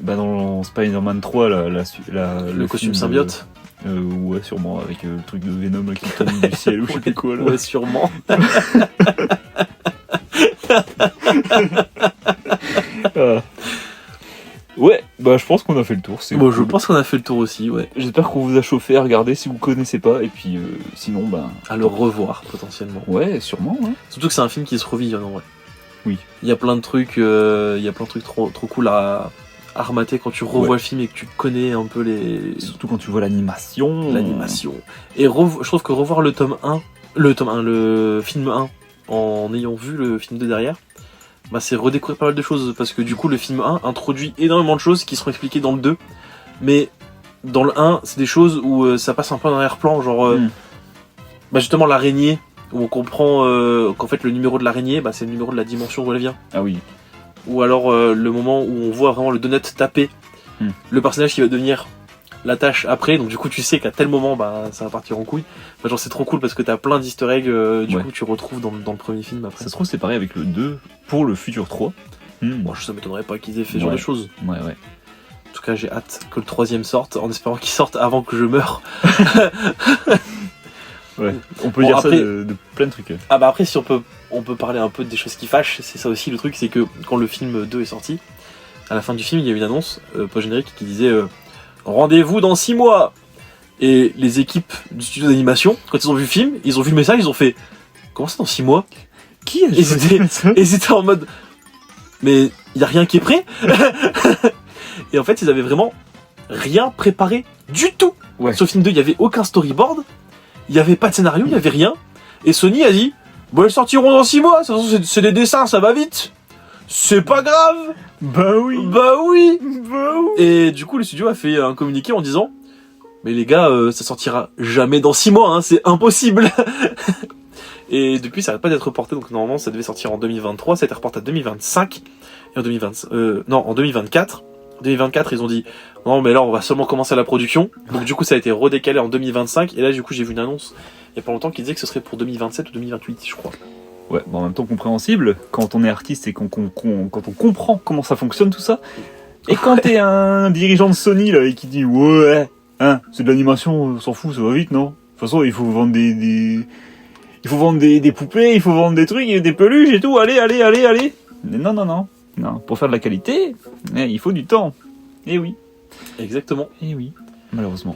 dans Spider-Man 3, le costume symbiote. Ouais, sûrement, avec le truc de Venom là, qui tombe du ciel ou je sais plus quoi. Là. Ouais, sûrement. Ouais, je pense qu'on a fait le tour. Bon, cool. Je pense qu'on a fait le tour aussi, ouais. J'espère qu'on vous a chauffé à regarder si vous connaissez pas, et puis sinon, à le revoir potentiellement. Ouais, sûrement. Ouais. Surtout que c'est un film qui se revisionne en vrai. Oui. Il y a plein de trucs, trop cool à remater quand tu revois le film et que tu connais un peu les. Surtout quand tu vois l'animation. Et je trouve que revoir le film 1 en ayant vu le film 2 derrière. C'est redécouvrir pas mal de choses parce que du coup le film 1 introduit énormément de choses qui seront expliquées dans le 2, mais dans le 1 c'est des choses où ça passe un peu en arrière-plan, genre justement l'araignée, où on comprend qu'en fait le numéro de l'araignée c'est le numéro de la dimension où elle vient. Ah oui. Ou alors le moment où on voit vraiment le donut taper le personnage qui va devenir la tâche après, donc du coup tu sais qu'à tel moment ça va partir en couille. Genre c'est trop cool parce que t'as plein d'easter eggs du coup tu retrouves dans le premier film après. Ça se trouve c'est pareil avec le 2 pour le futur 3. Moi ça m'étonnerait pas qu'ils aient fait ce genre de choses. Ouais. En tout cas j'ai hâte que le 3ème sorte, en espérant qu'il sorte avant que je meure. Ouais, on peut dire après, ça de plein de trucs. Après si on peut parler un peu des choses qui fâchent, c'est ça aussi le truc, c'est que quand le film 2 est sorti, à la fin du film il y a eu une annonce post-générique qui disait rendez-vous dans 6 mois. Et les équipes du studio d'animation, quand ils ont vu le film, ils ont vu le message, ils ont fait comment ça dans 6 mois? Qui a et ils étaient en mode mais y a rien qui est prêt. Et en fait ils avaient vraiment rien préparé du tout. Sur le film 2 il y avait aucun storyboard, il y avait pas de scénario, il y avait rien. Et Sony a dit bon ils sortiront dans 6 mois, c'est des dessins, ça va vite. c'est pas grave. Bah oui. Bah oui. Bah oui. Et du coup, le studio a fait un communiqué en disant, mais les gars, ça sortira jamais dans 6 mois, hein, c'est impossible. Et depuis, ça n'arrête pas d'être reporté, donc normalement, ça devait sortir en 2023, ça a été reporté à 2025, et en 2024. En 2024, ils ont dit, non, mais là, on va seulement commencer la production. Donc du coup, ça a été redécalé en 2025, et là, du coup, j'ai vu une annonce, il y a pas longtemps, qui disait que ce serait pour 2027 ou 2028, je crois. Ouais, bon, en même temps compréhensible, quand on est artiste et quand on comprend comment ça fonctionne tout ça, et quand t'es un dirigeant de Sony là et qui dit ouais, hein, c'est de l'animation, on s'en fout, ça va vite, non? De toute façon, il faut vendre il faut vendre des poupées, il faut vendre des trucs, des peluches et tout, allez. Mais non, pour faire de la qualité, il faut du temps. Eh oui, Exactement. malheureusement.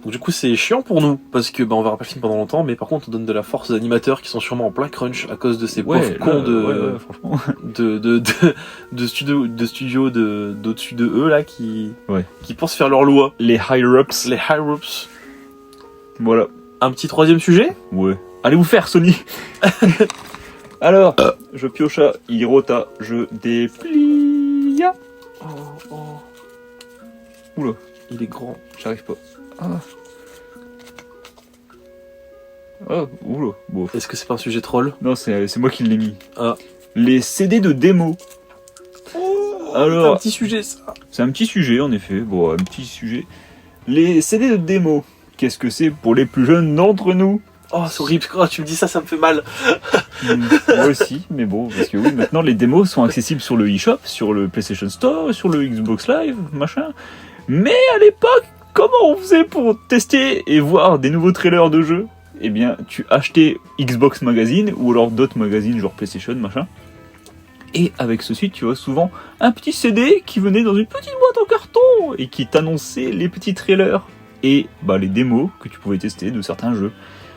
Donc du coup, c'est chiant pour nous, parce que on verra pas le film pendant longtemps, mais par contre, on donne de la force aux animateurs qui sont sûrement en plein crunch à cause de ces pauvres cons franchement. de studios d'au-dessus de eux là qui pensent faire leur loi. Les higher-ups. Les high-ups. Voilà. Un petit troisième sujet. Ouais. Allez vous faire, Sony. Alors, je piocha, Hirota, je déplia. Oula, Il est grand. j'arrive pas. Oula. Bon. Est-ce que c'est pas un sujet troll? Non, c'est moi qui l'ai mis. Ah. Les CD de démo. Alors, C'est un petit sujet ça. c'est un petit sujet en effet. Bon, un petit sujet. Les CD de démo. Qu'est-ce que c'est pour les plus jeunes d'entre nous? Oh, c'est horrible. Oh, tu me dis ça me fait mal. Moi aussi, mais bon, parce que oui, maintenant les démos sont accessibles sur le eShop, sur le PlayStation Store, sur le Xbox Live, machin. Mais à l'époque, comment on faisait pour tester et voir des nouveaux trailers de jeux? Eh bien, tu achetais Xbox Magazine ou alors d'autres magazines genre PlayStation, machin. Et avec ceci, tu vois souvent un petit CD qui venait dans une petite boîte en carton et qui t'annonçait les petits trailers et les démos que tu pouvais tester de certains jeux.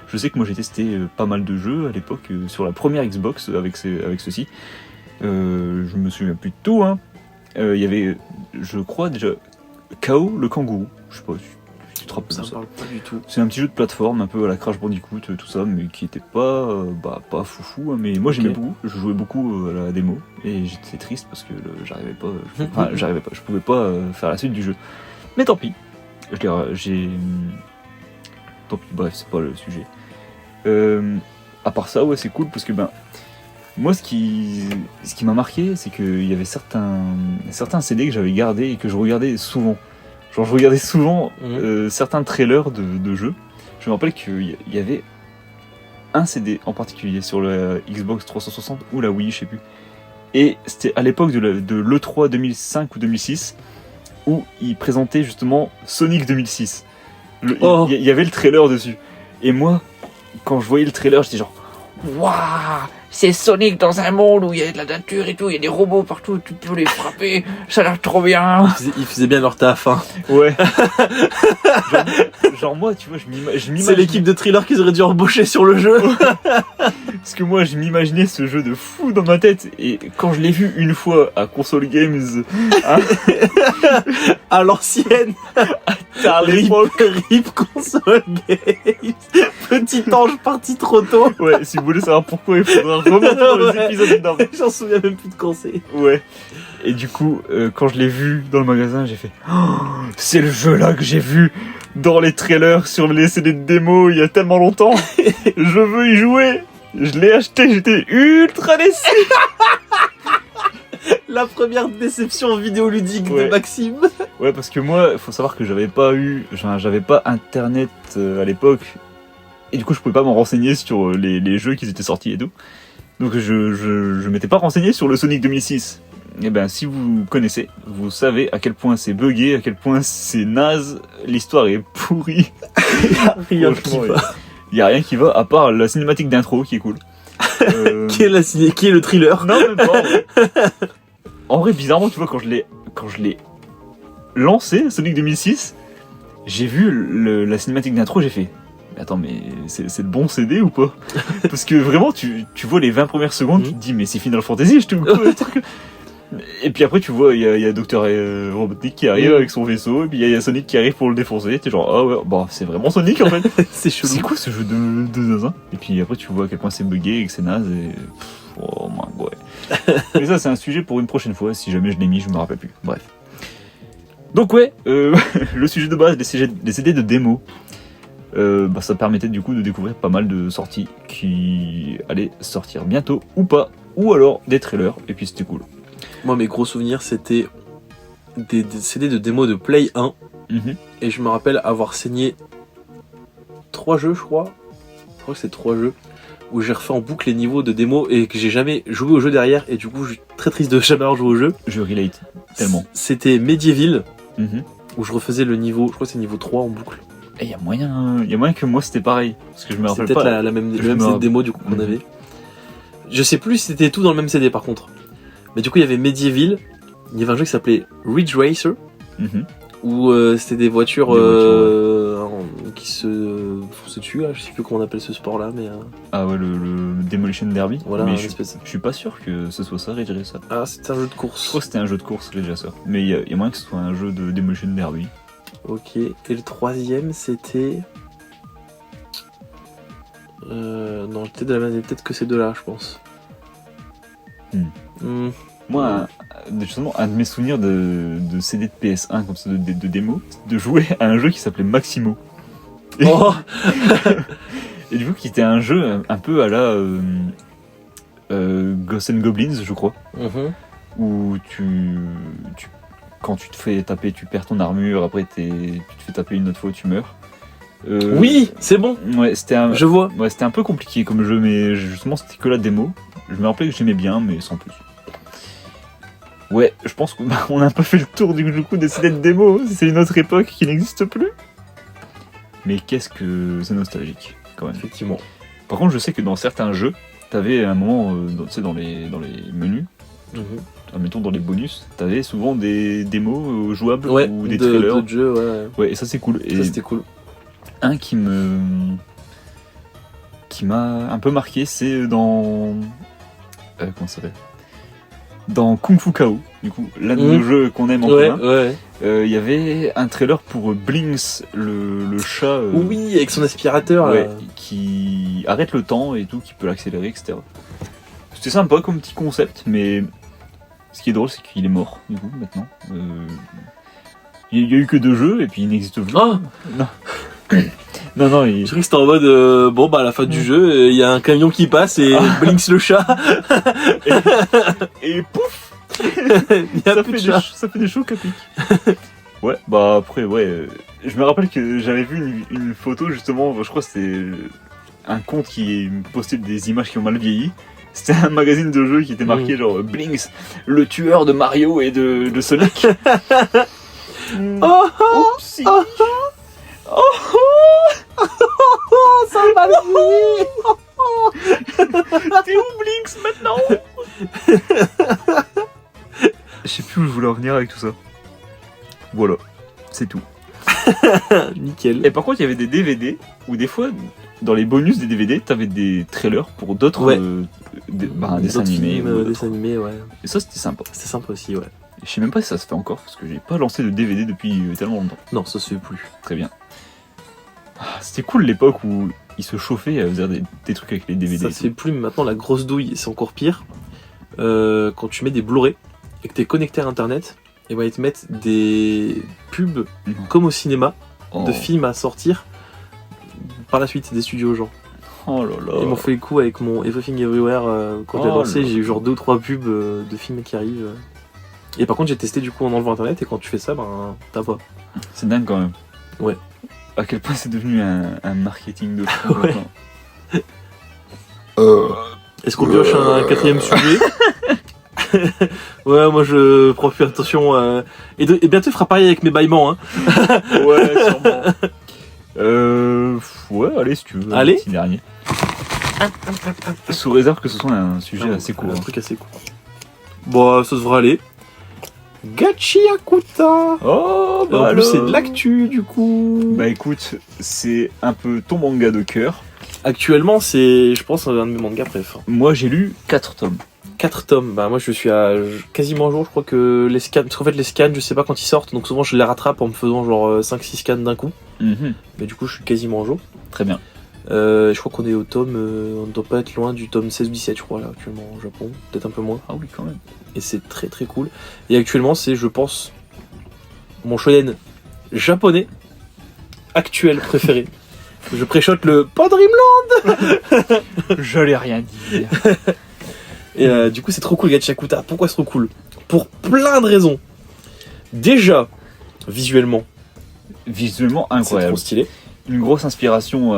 Je sais que moi j'ai testé pas mal de jeux à l'époque sur la première Xbox avec ceci. Je me souviens plus de tout. Il y avait, je crois déjà, KO le kangourou. Je sais pas si tu te rappelles Ça de me ça. parle pas du tout. C'est un petit jeu de plateforme un peu à la Crash Bandicoot, tout ça, mais qui était pas foufou. Mais moi j'aimais beaucoup. Je jouais beaucoup à la démo et j'étais triste parce que j'arrivais pas. Je pouvais pas faire la suite du jeu. Mais tant pis. Tant pis. Bref, c'est pas le sujet. À part ça, ouais, c'est cool parce que moi, ce qui m'a marqué, c'est qu'il y avait certains CD que j'avais gardés et que je regardais souvent. Genre, je regardais souvent certains trailers de jeux. Je me rappelle qu'il y avait un CD en particulier sur la Xbox 360 ou la Wii, je sais plus. Et c'était à l'époque de l'E3 2005 ou 2006 où ils présentaient justement Sonic 2006. Il y avait le trailer dessus. Et moi, quand je voyais le trailer, j'étais genre waouh, c'est Sonic dans un monde où il y a de la nature et tout, il y a des robots partout, tu peux les frapper, ça a l'air trop bien. Ils faisaient bien leur taf. Hein. Ouais. genre moi, tu vois, je m'imagine. C'est l'équipe de Thriller qu'ils auraient dû embaucher sur le jeu. Parce que moi, je m'imaginais ce jeu de fou dans ma tête. Et quand je l'ai vu une fois à Console Games, À l'ancienne. à l'époque. Rip console games. Petit ange parti trop tôt. Ouais, si vous voulez savoir pourquoi, il faudra remonter dans les épisodes d'avant. J'en souviens même plus de quand c'est. Ouais. Et du coup, quand je l'ai vu dans le magasin, j'ai fait c'est le jeu là que j'ai vu dans les trailers sur les CD de démo il y a tellement longtemps. Je veux y jouer. Je l'ai acheté, j'étais ultra déçu. La première déception vidéoludique de Ouais. Maxime. Ouais, parce que moi, faut savoir que j'avais pas internet à l'époque. Et du coup, je pouvais pas m'en renseigner sur les jeux qui étaient sortis et tout. Donc je m'étais pas renseigné sur le Sonic 2006. Et ben si vous connaissez, vous savez à quel point c'est buggé, à quel point c'est naze, l'histoire est pourrie. Rien qui Franchement, va. y a rien qui va à part la cinématique d'intro qui est cool. Qui est le thriller. Non, même pas. En vrai, bizarrement, tu vois, quand je l'ai lancé, Sonic 2006, j'ai vu la cinématique d'intro, j'ai fait mais attends, mais c'est le bon CD ou pas? Parce que vraiment, tu vois les 20 premières secondes, tu te dis mais c'est Final Fantasy, je te le truc. Et puis après, tu vois, il y a Dr. Robotnik qui arrive avec son vaisseau, et puis il y a Sonic qui arrive pour le défoncer. T'es genre, ah ouais, bon, c'est vraiment Sonic en fait. C'est chelou. C'est quoi ce jeu de zinzin? Et puis après, tu vois à quel point c'est buggé et que c'est naze. Et oh my god. Mais ça, c'est un sujet pour une prochaine fois. Si jamais je l'ai mis, je me rappelle plus. Bref. Donc ouais, le sujet de base, les CD de démo. Ça permettait du coup de découvrir pas mal de sorties qui allaient sortir bientôt ou pas, ou alors des trailers, et puis c'était cool. Moi, mes gros souvenirs, c'était des CD de démo de Play 1, et je me rappelle avoir saigné 3 jeux, je crois que c'est 3 jeux, où j'ai refait en boucle les niveaux de démo, et que j'ai jamais joué au jeu derrière, et du coup, je suis très triste de jamais avoir joué au jeu. Je relate tellement. C'était Medieval, où je refaisais le niveau, je crois que c'est niveau 3 en boucle. Et il y a moyen que moi c'était pareil, parce que je me rappelle C'était pas. peut-être la même CD démo du coup qu'on avait. Je sais plus si c'était tout dans le même CD par contre. Mais du coup il y avait Medieval, il y avait un jeu qui s'appelait Ridge Racer, où c'était des voitures, qui se tuent, là. Je sais plus comment on appelle ce sport là, mais... Ah ouais, le Demolition Derby. Voilà, mais je suis pas sûr que ce soit ça, Ridge Racer. Ah, c'était un jeu de course. Je crois que c'était un jeu de course, Ridge Racer. Mais il y a moyen que ce soit un jeu de Demolition Derby. Ok, et le troisième c'était... non, peut-être que ces deux-là, je pense. Moi, justement, un de mes souvenirs de CD de PS1, comme ça, de démo, de jouer à un jeu qui s'appelait Maximo. Oh Et du coup, qui était un jeu un peu à la Ghosts and Goblins, je crois, où quand tu te fais taper, tu perds ton armure, après tu te fais taper une autre fois, tu meurs. Oui, c'est bon. Ouais, je vois. Ouais, c'était un peu compliqué comme jeu, mais justement c'était que la démo. Je me rappelais que j'aimais bien, mais sans plus. Ouais, je pense qu'on a un peu fait le tour du coup des CD de démo. C'est une autre époque qui n'existe plus. Mais qu'est-ce que c'est nostalgique, quand même. Effectivement. Par contre, je sais que dans certains jeux, t'avais un moment, tu sais, dans les menus, admettons dans les bonus, t'avais souvent des démos jouables ou des trailers de jeux, ouais, et ça c'est cool. Ça c'était cool. Un qui m'a un peu marqué, c'est dans comment ça s'appelle, dans Kung Fu Kao, du coup l'un de nos jeux qu'on aime en commun. Il y avait un trailer pour Blinks, le chat. Oui, avec son aspirateur. Qui arrête le temps et tout, qui peut l'accélérer, etc. C'était sympa comme petit concept, mais ce qui est drôle, c'est qu'il est mort, du coup, maintenant. Il y a eu que 2 jeux, et puis il n'existe plus. Oh non. Non, Je crois que c'était en mode, à la fin du jeu, il y a un camion qui passe et Blinks le chat. et pouf ça fait des chocs à pic. Ouais, bah après, je me rappelle que j'avais vu une photo, justement, je crois que c'était un compte qui postait des images qui ont mal vieilli. C'était un magazine de jeux qui était marqué genre Blinks, le tueur de Mario et de Sonic. Oupsie. Ça va vieillir. T'es où Blinks maintenant? Je sais plus où je voulais en venir avec tout ça. Voilà, c'est tout. Nickel. Et par contre, il y avait des DVD où des fois, dans les bonus des DVD, t'avais des trailers pour d'autres dessins animés. Dessins animés, ouais. Et ça, c'était sympa. C'était sympa aussi, ouais. Je sais même pas si ça se fait encore, parce que j'ai pas lancé de DVD depuis tellement longtemps. Non, ça se fait plus. Très bien. C'était cool l'époque où ils se chauffaient à faire des trucs avec les DVD. Ça se fait plus, mais maintenant la grosse douille, c'est encore pire. Quand tu mets des Blu-ray et que t'es connecté à internet, et ils te mettent des pubs comme au cinéma de films à sortir par la suite des studios genre. Oh là là. Ils m'ont fait le coup avec mon Everything Everywhere quand j'ai lancé, j'ai eu genre 2 ou 3 pubs de films qui arrivent. Et par contre j'ai testé du coup en enlevant internet et quand tu fais ça, t'as pas. C'est dingue quand même. Ouais. À quel point c'est devenu un marketing de fou. Ouais. Est-ce qu'on pioche un 4ème sujet? Ouais, moi je prends plus attention. Et bientôt il fera pareil avec mes bâillements. Hein. Ouais, sûrement. Ouais, allez si tu veux. Allez. Un petit dernier. Sous réserve que ce soit un sujet assez court. Un truc assez court. Bon, ça devrait aller. Gachi Akuta. Oh, bah en plus c'est de l'actu du coup. Bah écoute, c'est un peu ton manga de cœur. Actuellement c'est, je pense, un de mes mangas préf. Moi j'ai lu 4 tomes. 4 tomes, bah moi je suis à quasiment un jour, je crois que les scans, parce qu'en fait les scans je sais pas quand ils sortent, donc souvent je les rattrape en me faisant genre 5-6 scans d'un coup. Mais du coup je suis quasiment en jour. Très bien. Je crois qu'on est au tome, on ne doit pas être loin du tome 16 ou 17 je crois là actuellement au Japon, peut-être un peu moins. Ah oui, quand même. Et c'est très très cool. Et actuellement c'est je pense mon shonen japonais actuel préféré. Je préchote le pas Dreamland. J'allais rien dire. Et du coup c'est trop cool Gachakuta. Pourquoi c'est trop cool? Pour plein de raisons. Déjà, visuellement, Visuellement c'est incroyable. trop stylé. Une grosse inspiration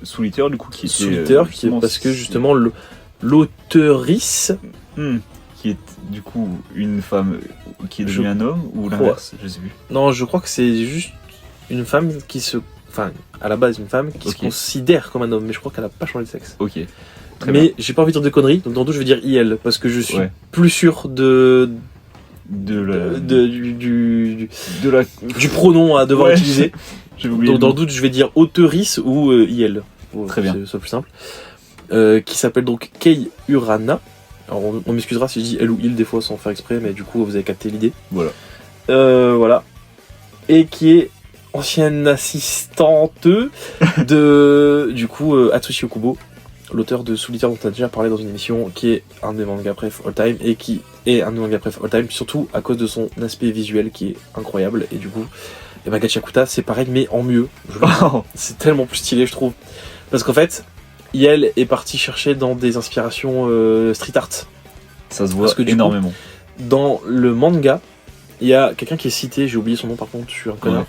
Soul du coup qui était Soul Eater, parce que justement l'auteurice, qui est du coup une femme qui est devenue Je un homme ou crois. l'inverse, je sais plus. non je crois que c'est juste une femme qui se... Enfin, à la base une femme qui Ok. se considère comme un homme, mais je crois qu'elle a pas changé de sexe. Ok. Très Mais j'ai pas envie de dire de conneries, donc dans tout je vais dire IL, parce que je suis Ouais. plus sûr de, De la... du de la... pronom à devoir Ouais. utiliser. J'ai oublié. Donc dans le doute, je vais dire auteurice ou IL. Pour Très bien. que ce soit plus simple. Qui s'appelle donc Kei Urana. Alors on m'excusera si je dis elle ou il des fois sans faire exprès, mais du coup vous avez capté l'idée. Voilà. Voilà. Et qui est ancienne assistante de du coup Atsushi Okubo, l'auteur de Soul Eater dont on a déjà parlé dans une émission, qui est un des mangas préf all time et qui est un de mes mangas préf all time, surtout à cause de son aspect visuel qui est incroyable. Et du coup, et Gachakuta c'est pareil mais en mieux. C'est tellement plus stylé je trouve. Parce qu'en fait, Yel est parti chercher dans des inspirations street art. Ça se voit Parce que du énormément. Dans le manga, il y a quelqu'un qui est cité, j'ai oublié son nom par contre, je suis un connard. Ouais.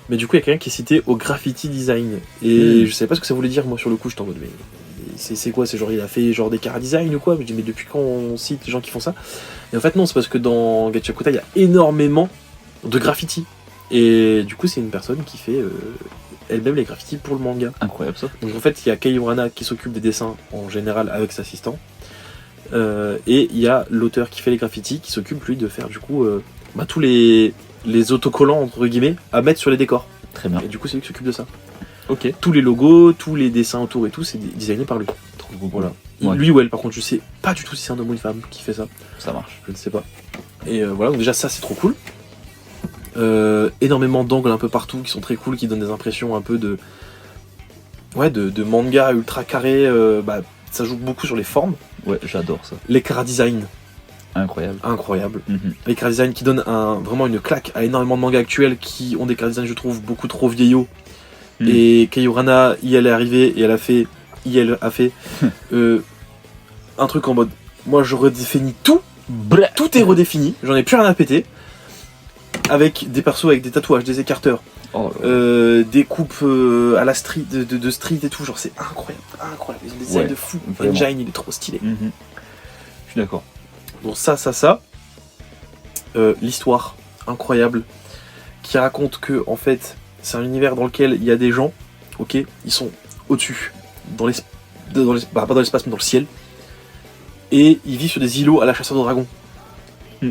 Mais du coup, il y a quelqu'un qui est cité au graffiti design. Et Mm. je savais pas ce que ça voulait dire, moi sur le coup, j'étais en mode, mais c'est quoi? C'est genre, il a fait genre des cara design ou quoi? Je me dis, mais depuis quand on cite les gens qui font ça? Et en fait, non, c'est parce que dans Gachakuta, il y a énormément de graffiti. Et du coup, c'est une personne qui fait elle-même les graffitis pour le manga. Incroyable ça. Donc en fait, il y a Kei Urana qui s'occupe des dessins en général avec ses assistants. Et il y a l'auteur qui fait les graffitis qui s'occupe lui de faire du coup tous les autocollants entre guillemets à mettre sur les décors. Très bien. Et du coup, c'est lui qui s'occupe de ça. Ok. Tous les logos, tous les dessins autour et tout, c'est designé par lui. Trop beau. Voilà. Ouais. Lui ou elle, par contre, je sais pas du tout si c'est un homme ou une femme qui fait ça. Ça marche. Je ne sais pas. Et voilà, donc déjà ça c'est trop cool. Énormément d'angles un peu partout qui sont très cool, qui donnent des impressions un peu de manga ultra carré. Ça joue beaucoup sur les formes. Ouais, j'adore ça. Les chara design, Incroyable. incroyable. Mhm. Les chara design qui donnent vraiment une claque à énormément de mangas actuels qui ont des chara design, je trouve, beaucoup trop vieillots. Mhm. Et Kei Urana, elle est arrivée et elle a fait un truc en mode, moi je redéfinis tout. Tout est redéfini, j'en ai plus rien à péter. Avec des persos avec des tatouages, des écarteurs, Oh là là. des coupes à la street, de street et tout, genre c'est incroyable, incroyable. Ils ont des designs Ouais, de fou. vraiment. Engine, il est trop stylé. Mhm. Je suis d'accord. Donc ça. L'histoire incroyable qui raconte que en fait c'est un univers dans lequel il y a des gens, ok, ils sont au-dessus, pas dans l'espace mais dans le ciel, et ils vivent sur des îlots à la chasse de dragons.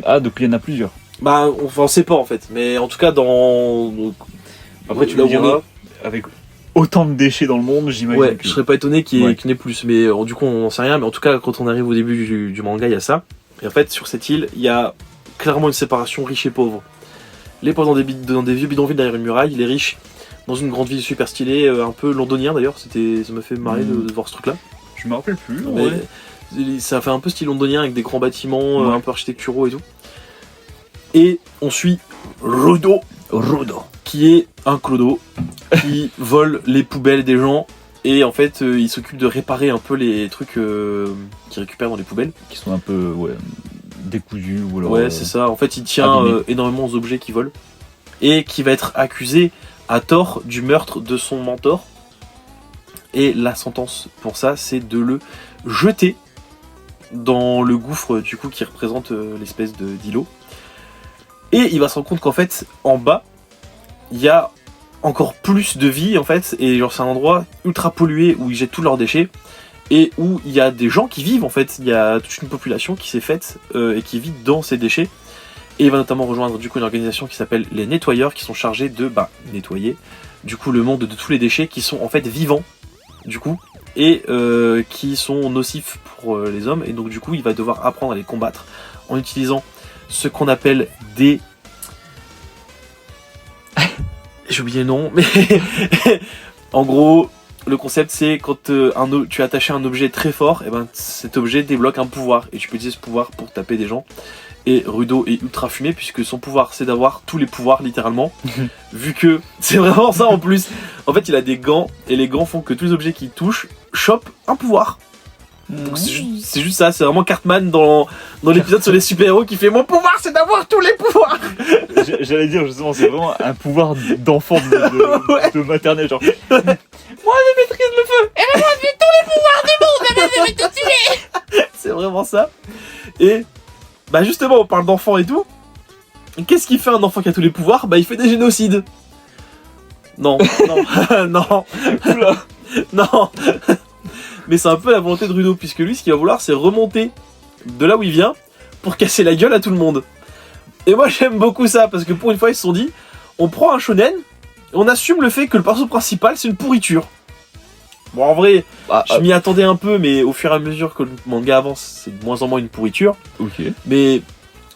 Ah, donc il y en a plusieurs. On sait pas en fait, mais en tout cas Après, tu là me où on diras, avec autant de déchets dans le monde, j'imagine ouais, que... je serais pas étonné qu'il y Ouais. en ait plus, mais du coup on n'en sait rien, mais en tout cas quand on arrive au début du manga il y a ça, et en fait sur cette île il y a clairement une séparation riches et pauvres. Les pauvres dans des vieux bidonvilles derrière une muraille, les riches dans une grande ville super stylée, un peu londonien d'ailleurs, ça m'a fait marrer de voir ce truc là. Je me rappelle plus. Mais Ouais. ça fait un peu style londonien avec des grands bâtiments Ouais. un peu architecturaux et tout. Et on suit Rodo, qui est un clodo qui vole les poubelles des gens et en fait il s'occupe de réparer un peu les trucs qu'il récupère dans les poubelles. Qui sont un peu décousus ou alors... Ouais, c'est ça. En fait, il tient abîmés. énormément aux objets qui volent et qui va être accusé à tort du meurtre de son mentor. Et la sentence pour ça, c'est de le jeter dans le gouffre du coup qui représente l'espèce d'îlot. Et il va se rendre compte qu'en fait, en bas, il y a encore plus de vie en fait, et genre c'est un endroit ultra pollué où ils jettent tous leurs déchets et où il y a des gens qui vivent en fait. Il y a toute une population qui s'est faite et qui vit dans ces déchets. Et il va notamment rejoindre du coup une organisation qui s'appelle les nettoyeurs, qui sont chargés de nettoyer du coup le monde de tous les déchets qui sont en fait vivants du coup et qui sont nocifs pour les hommes. Et donc du coup il va devoir apprendre à les combattre en utilisant ce qu'on appelle des... J'ai oublié le nom, mais en gros le concept c'est quand tu es attaché à un objet très fort, et ben cet objet débloque un pouvoir et tu peux utiliser ce pouvoir pour taper des gens. Et Rudo est ultra fumé puisque son pouvoir c'est d'avoir tous les pouvoirs littéralement. Vu que c'est vraiment ça en plus. En fait il a des gants et les gants font que tous les objets qu'il touche chopent un pouvoir. Donc c'est juste ça, c'est vraiment Cartman dans l'épisode sur les super-héros qui fait mon pouvoir c'est d'avoir tous les pouvoirs. J'allais dire justement, c'est vraiment un pouvoir d'enfant Ouais. de maternelle, genre. Moi, je maîtrise le feu. Et ben, moi, j'ai tous les pouvoirs du monde. Et ben, je vais tout tuer. C'est vraiment ça. Et bah justement on parle d'enfants et tout. Qu'est-ce qu'il fait un enfant qui a tous les pouvoirs? Bah il fait des génocides. Non, non, non, Oula. non. Mais c'est un peu la volonté de Rudo, puisque lui, ce qu'il va vouloir, c'est remonter de là où il vient pour casser la gueule à tout le monde. Et moi, j'aime beaucoup ça, parce que pour une fois, ils se sont dit, on prend un shonen, et on assume le fait que le perso principal, c'est une pourriture. Bon, en vrai, je m'y attendais un peu, mais au fur et à mesure que le manga avance, c'est de moins en moins une pourriture. Ok. Mais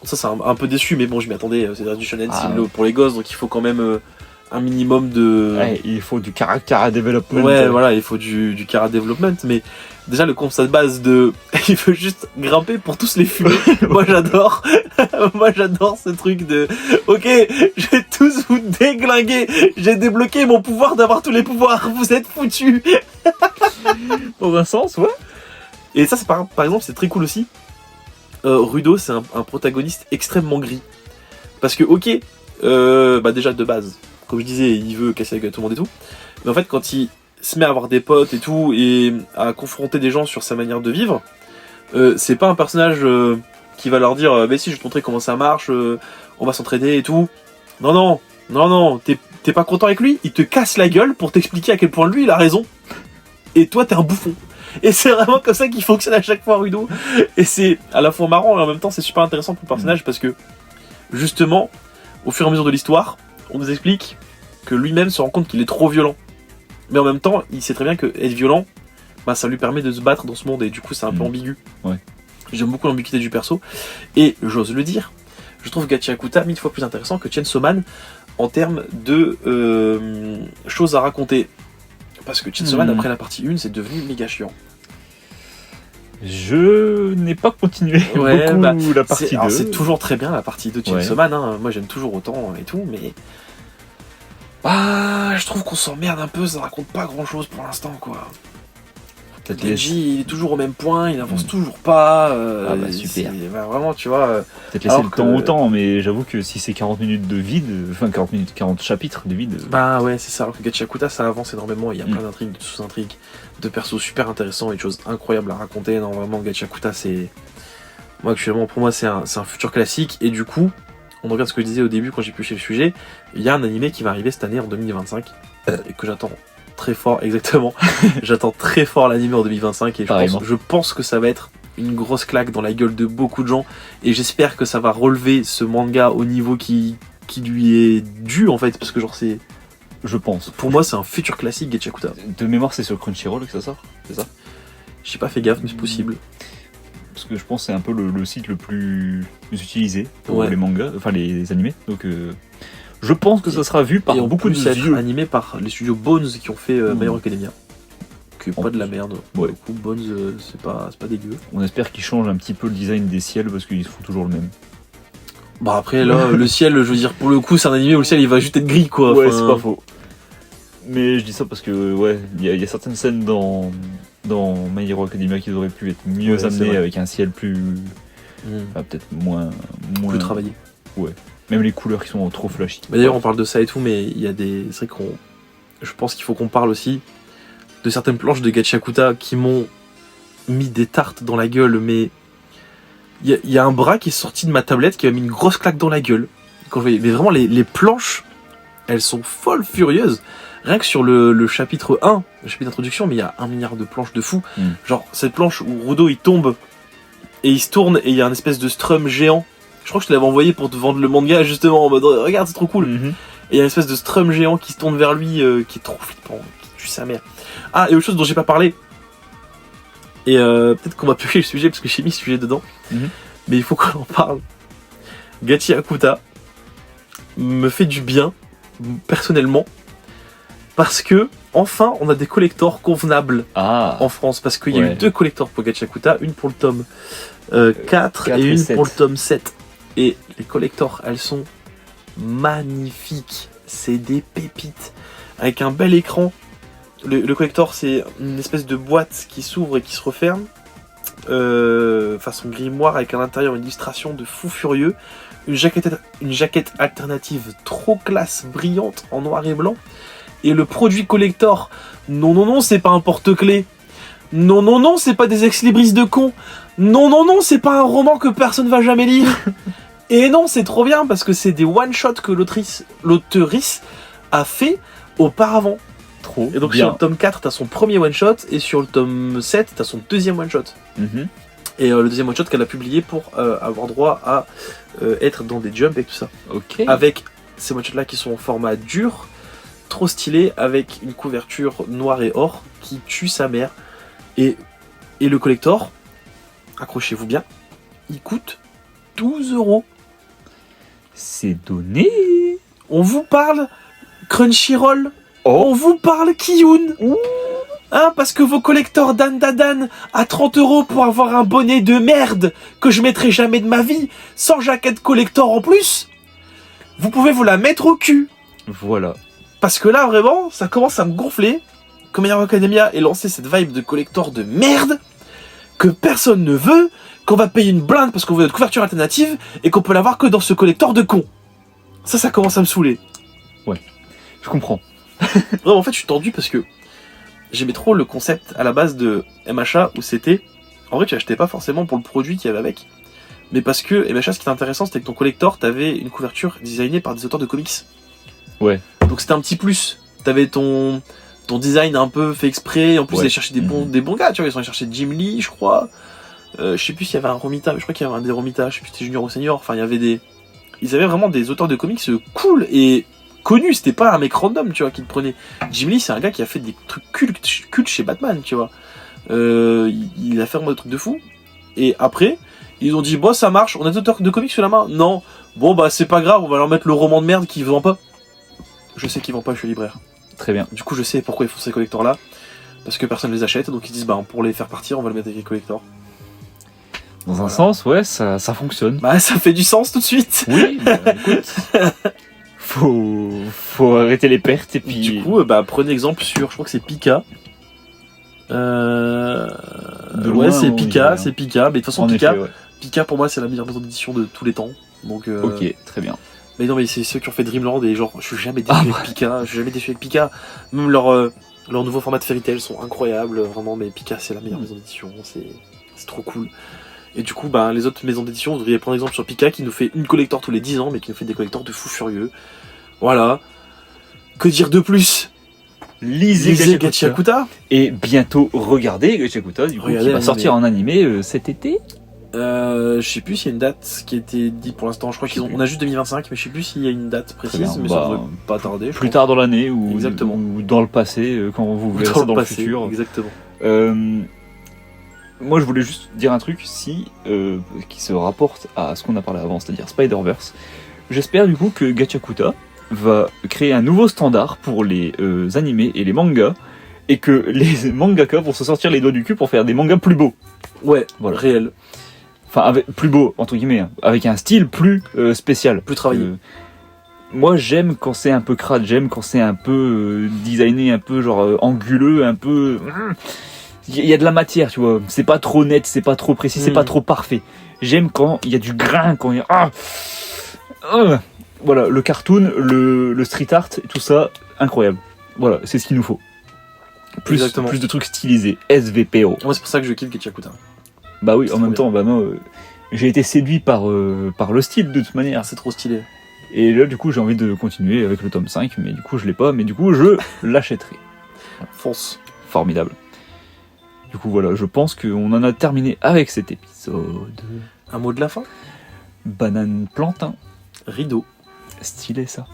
ça, c'est un peu déçu, mais bon, je m'y attendais, c'est du shonen pour les gosses, donc il faut quand même un minimum de... Ouais, il faut du caractère à développement. Ouais, voilà, il faut du character development, mais déjà le concept de base de il veut juste grimper pour tous les fumer. Moi j'adore. Moi j'adore ce truc de OK, je vais tous vous déglinguer. J'ai débloqué mon pouvoir d'avoir tous les pouvoirs. Vous êtes foutus. Dans un sens, ouais. Et ça c'est par exemple, c'est très cool aussi. Rudo, c'est un protagoniste extrêmement gris. Parce que OK, bah déjà de base, comme je disais, il veut casser la gueule à tout le monde et tout. Mais en fait, quand il se met à avoir des potes et tout, et à confronter des gens sur sa manière de vivre, c'est pas un personnage qui va leur dire mais si, je vais te montrer comment ça marche, on va s'entraider et tout. Non, non, non, non, t'es pas content avec lui, il te casse la gueule pour t'expliquer à quel point lui il a raison. Et toi, t'es un bouffon. Et c'est vraiment comme ça qu'il fonctionne à chaque fois, Rudo. Et c'est à la fois marrant et en même temps, c'est super intéressant pour le personnage parce que, justement, au fur et à mesure de l'histoire, on nous explique que lui-même se rend compte qu'il est trop violent. Mais en même temps, il sait très bien que être violent, bah, ça lui permet de se battre dans ce monde et du coup c'est un peu ambigu. Ouais. J'aime beaucoup l'ambiguïté du perso et j'ose le dire, je trouve Gachiakuta 1000 fois plus intéressant que Chainsaw Man en termes de choses à raconter. Parce que Chainsaw Man après la partie 1 c'est devenu méga chiant. Je n'ai pas continué beaucoup la partie 2. C'est toujours très bien la partie 2 de Chainsaw Man, hein. Moi j'aime toujours autant et tout, mais je trouve qu'on s'emmerde un peu, ça raconte pas grand chose pour l'instant quoi. Denji il est toujours au même point, il avance toujours pas. Super. Vraiment tu vois. Peut-être laisser le temps au temps, mais j'avoue que si c'est 40 minutes de vide, enfin 40 chapitres de vide. Bah ouais c'est ça, alors que Gachiakuta ça avance énormément, il y a plein d'intrigues, de sous-intrigues, de persos super intéressants et de choses incroyables à raconter. Non vraiment Gachiakuta c'est... Moi actuellement pour moi c'est un futur classique et du coup, on regarde ce que je disais au début quand j'ai pioché le sujet, il y a un animé qui va arriver cette année en 2025 et que j'attends très fort, exactement. J'attends très fort l'anime en 2025 et je pense que ça va être une grosse claque dans la gueule de beaucoup de gens et j'espère que ça va relever ce manga au niveau qui lui est dû en fait, parce que genre c'est... Je pense. Pour moi c'est un futur classique Gachiakuta. De mémoire c'est sur Crunchyroll que ça sort, c'est ça? J'ai pas fait gaffe mais c'est possible. Parce que je pense que c'est un peu le site le plus utilisé pour les mangas, enfin les animés, donc... Je pense que ça sera vu par beaucoup de vieux. Animé par les studios Bones qui ont fait My Hero Academia. Qui est pas de la merde. Ouais. Du coup, Bones, c'est pas dégueu. On espère qu'ils changent un petit peu le design des ciels parce qu'ils font toujours le même. Bah après, là, le ciel, je veux dire, pour le coup, c'est un animé où le ciel il va juste être gris quoi. Ouais, c'est pas faux. Mais je dis ça parce que, ouais, il y a certaines scènes dans My Hero Academia qui auraient pu être mieux amenées avec un ciel plus. Peut-être moins. Plus travaillé. Ouais. Même les couleurs qui sont trop flashy. D'ailleurs, on parle de ça et tout, mais il y a des. C'est vrai je pense qu'il faut qu'on parle aussi de certaines planches de Gachiakuta qui m'ont mis des tartes dans la gueule, mais. Il y a un bras qui est sorti de ma tablette qui m'a mis une grosse claque dans la gueule. Mais vraiment, les planches, elles sont folles furieuses. Rien que sur le chapitre 1, le chapitre d'introduction, mais il y a 1 milliard de planches de fou. Genre, cette planche où Rudo il tombe et il se tourne et il y a un espèce de strum géant. Je crois que je te l'avais envoyé pour te vendre le manga justement en mode regarde c'est trop cool. Et il y a une espèce de strum géant qui se tourne vers lui qui est trop flippant, qui tue sa mère. Ah et autre chose dont j'ai pas parlé. Et peut-être qu'on va piocher le sujet parce que j'ai mis ce sujet dedans. Mais il faut qu'on en parle. Gachiakuta me fait du bien personnellement parce que enfin, on a des collectors convenables Ah, en France, parce qu'il y a Ouais. eu 2 collectors pour Gachakuta, une pour le tome 4 4 et et une 7. pour le tome 7. Et les collectors, elles sont magnifiques. C'est des pépites. Avec un bel écran. Le collector, c'est une espèce de boîte qui s'ouvre et qui se referme. Façon grimoire, avec à l'intérieur une illustration de fou furieux. Une jaquette alternative trop classe, brillante, en noir et blanc. Et le produit collector, non, c'est pas un porte-clés. Non, c'est pas des ex-libris de cons. Non, c'est pas un roman que personne va jamais lire. Et non, c'est trop bien parce que c'est des one-shots que l'auteurice a fait auparavant. trop Et donc bien. sur le tome 4, t'as son premier one-shot et sur le tome 7, t'as son deuxième one-shot. Mhm. Et le deuxième one-shot qu'elle a publié pour avoir droit à être dans des jumps et tout ça. Ok. Avec ces one-shots là qui sont en format dur, trop stylé, avec une couverture noire et or qui tue sa mère. Et le collector, accrochez-vous bien, il coûte 12€. C'est donné. On vous parle Crunchyroll, Oh. on vous parle Kiyun. Hein, parce que vos collecteurs Dan Dadan à 30€ pour avoir un bonnet de merde que je mettrai jamais de ma vie, sans jaquette collector en plus, vous pouvez vous la mettre au cul. Voilà. Parce que là, vraiment, ça commence à me gonfler que My Hero Academia ait lancé cette vibe de collector de merde que personne ne veut, qu'on va payer une blinde parce qu'on veut notre couverture alternative et qu'on peut l'avoir que dans ce collector de con. Ça commence à me saouler. Je comprends. Vraiment, en fait, je suis tendu parce que j'aimais trop le concept à la base de MHA où c'était... En vrai, tu achetais pas forcément pour le produit qu'il y avait avec, mais parce que MHA, ce qui était intéressant, c'était que ton collector, t'avais une couverture designée par des auteurs de comics. Ouais. Donc c'était un petit plus. T'avais ton design un peu fait exprès. En plus, Ouais. ils allaient chercher des bons gars, tu vois. Ils sont allés chercher Jim Lee, je crois. Je sais plus s'il y avait un Romita, mais je crois qu'il y avait un des Romita. Je sais plus si c'était junior ou senior. Enfin, il y avait des... Ils avaient vraiment des auteurs de comics cool et connus. C'était pas un mec random, tu vois, qui te prenait. Jim Lee, c'est un gars qui a fait des trucs cultes chez Batman, tu vois. Il a fait vraiment des trucs de fou. Et après, ils ont dit, bon, ça marche, on a des auteurs de comics sous la main. Non. Bon, bah, c'est pas grave, on va leur mettre le roman de merde qu'ils vendent pas. Je sais qu'ils vendent pas, je suis libraire. Très bien. Du coup, je sais pourquoi ils font ces collectors là. Parce que personne les achète, donc ils disent, bah, pour les faire partir, on va le mettre avec les collectors. Dans un Voilà. sens, ouais, ça fonctionne. Bah, ça fait du sens tout de suite. Oui, bah, écoute. Faut arrêter les pertes et puis. Du coup, bah, prenez exemple sur, je crois que c'est Pika. De Ouais, loin, c'est on Pika, dirait, c'est Pika. Mais de toute façon, en Pika, effet, ouais. Pika pour moi, c'est la meilleure maison d'édition de tous les temps. Donc, Ok, très bien. Mais non, mais c'est ceux qui ont fait Dreamland et genre, je suis jamais déçu Ah, avec Pika. Je suis jamais déçu avec Pika. Même leur nouveau format de Fairy Tail sont incroyables, vraiment. Mais Pika, c'est la meilleure maison d'édition. C'est trop cool. Et du coup, bah, les autres maisons d'édition, vous devriez prendre exemple sur Pika qui nous fait une collector tous les 10 ans, mais qui nous fait des collectors de fous furieux. Voilà. Que dire de plus? Lisez Lisez Gachakuta. Gachakuta. Et bientôt, regardez Gachakuta, du coup, Regardez qui va l'animé. sortir en animé cet été. Je sais plus s'il y a une date qui a été dite pour l'instant. Je crois Je sais on a juste 2025, mais je sais plus s'il y a une date précise. bien, Mais bah, ça devrait pas tarder. je Plus pense. tard dans l'année ou, Exactement. ou dans le passé, quand vous verrez ça dans le passé, futur. Exactement. Moi, je voulais juste dire un truc qui se rapporte à ce qu'on a parlé avant, c'est-à-dire Spider-Verse. J'espère du coup que Gachakuta va créer un nouveau standard pour les animés et les mangas, et que les mangaka vont se sortir les doigts du cul pour faire des mangas plus beaux. Ouais, Voilà. réel. Enfin, plus beaux, entre guillemets, hein, avec un style plus spécial. Plus travaillé. Moi, j'aime quand c'est un peu crade, j'aime quand c'est un peu designé, un peu genre anguleux, un peu... Il y a de la matière, tu vois. C'est pas trop net, c'est pas trop précis, c'est pas trop parfait. J'aime quand il y a du grain, quand il y a... Voilà, le cartoon, le street art, tout ça, incroyable. Voilà, c'est ce qu'il nous faut. Plus de trucs stylisés, SVPO. Moi, c'est pour ça que je kiffe Gachakuta. Bah oui, C'est en trop même temps, bah moi, j'ai été séduit par le style de toute manière. C'est trop stylé. Et là, du coup, j'ai envie de continuer avec le tome 5, mais du coup, je l'ai pas, mais du coup, je l'achèterai. Fonce. Formidable. Du coup, voilà, je pense qu'on en a terminé avec cet épisode. Un mot de la fin? Banane plantain. Rideau. Stylé ça.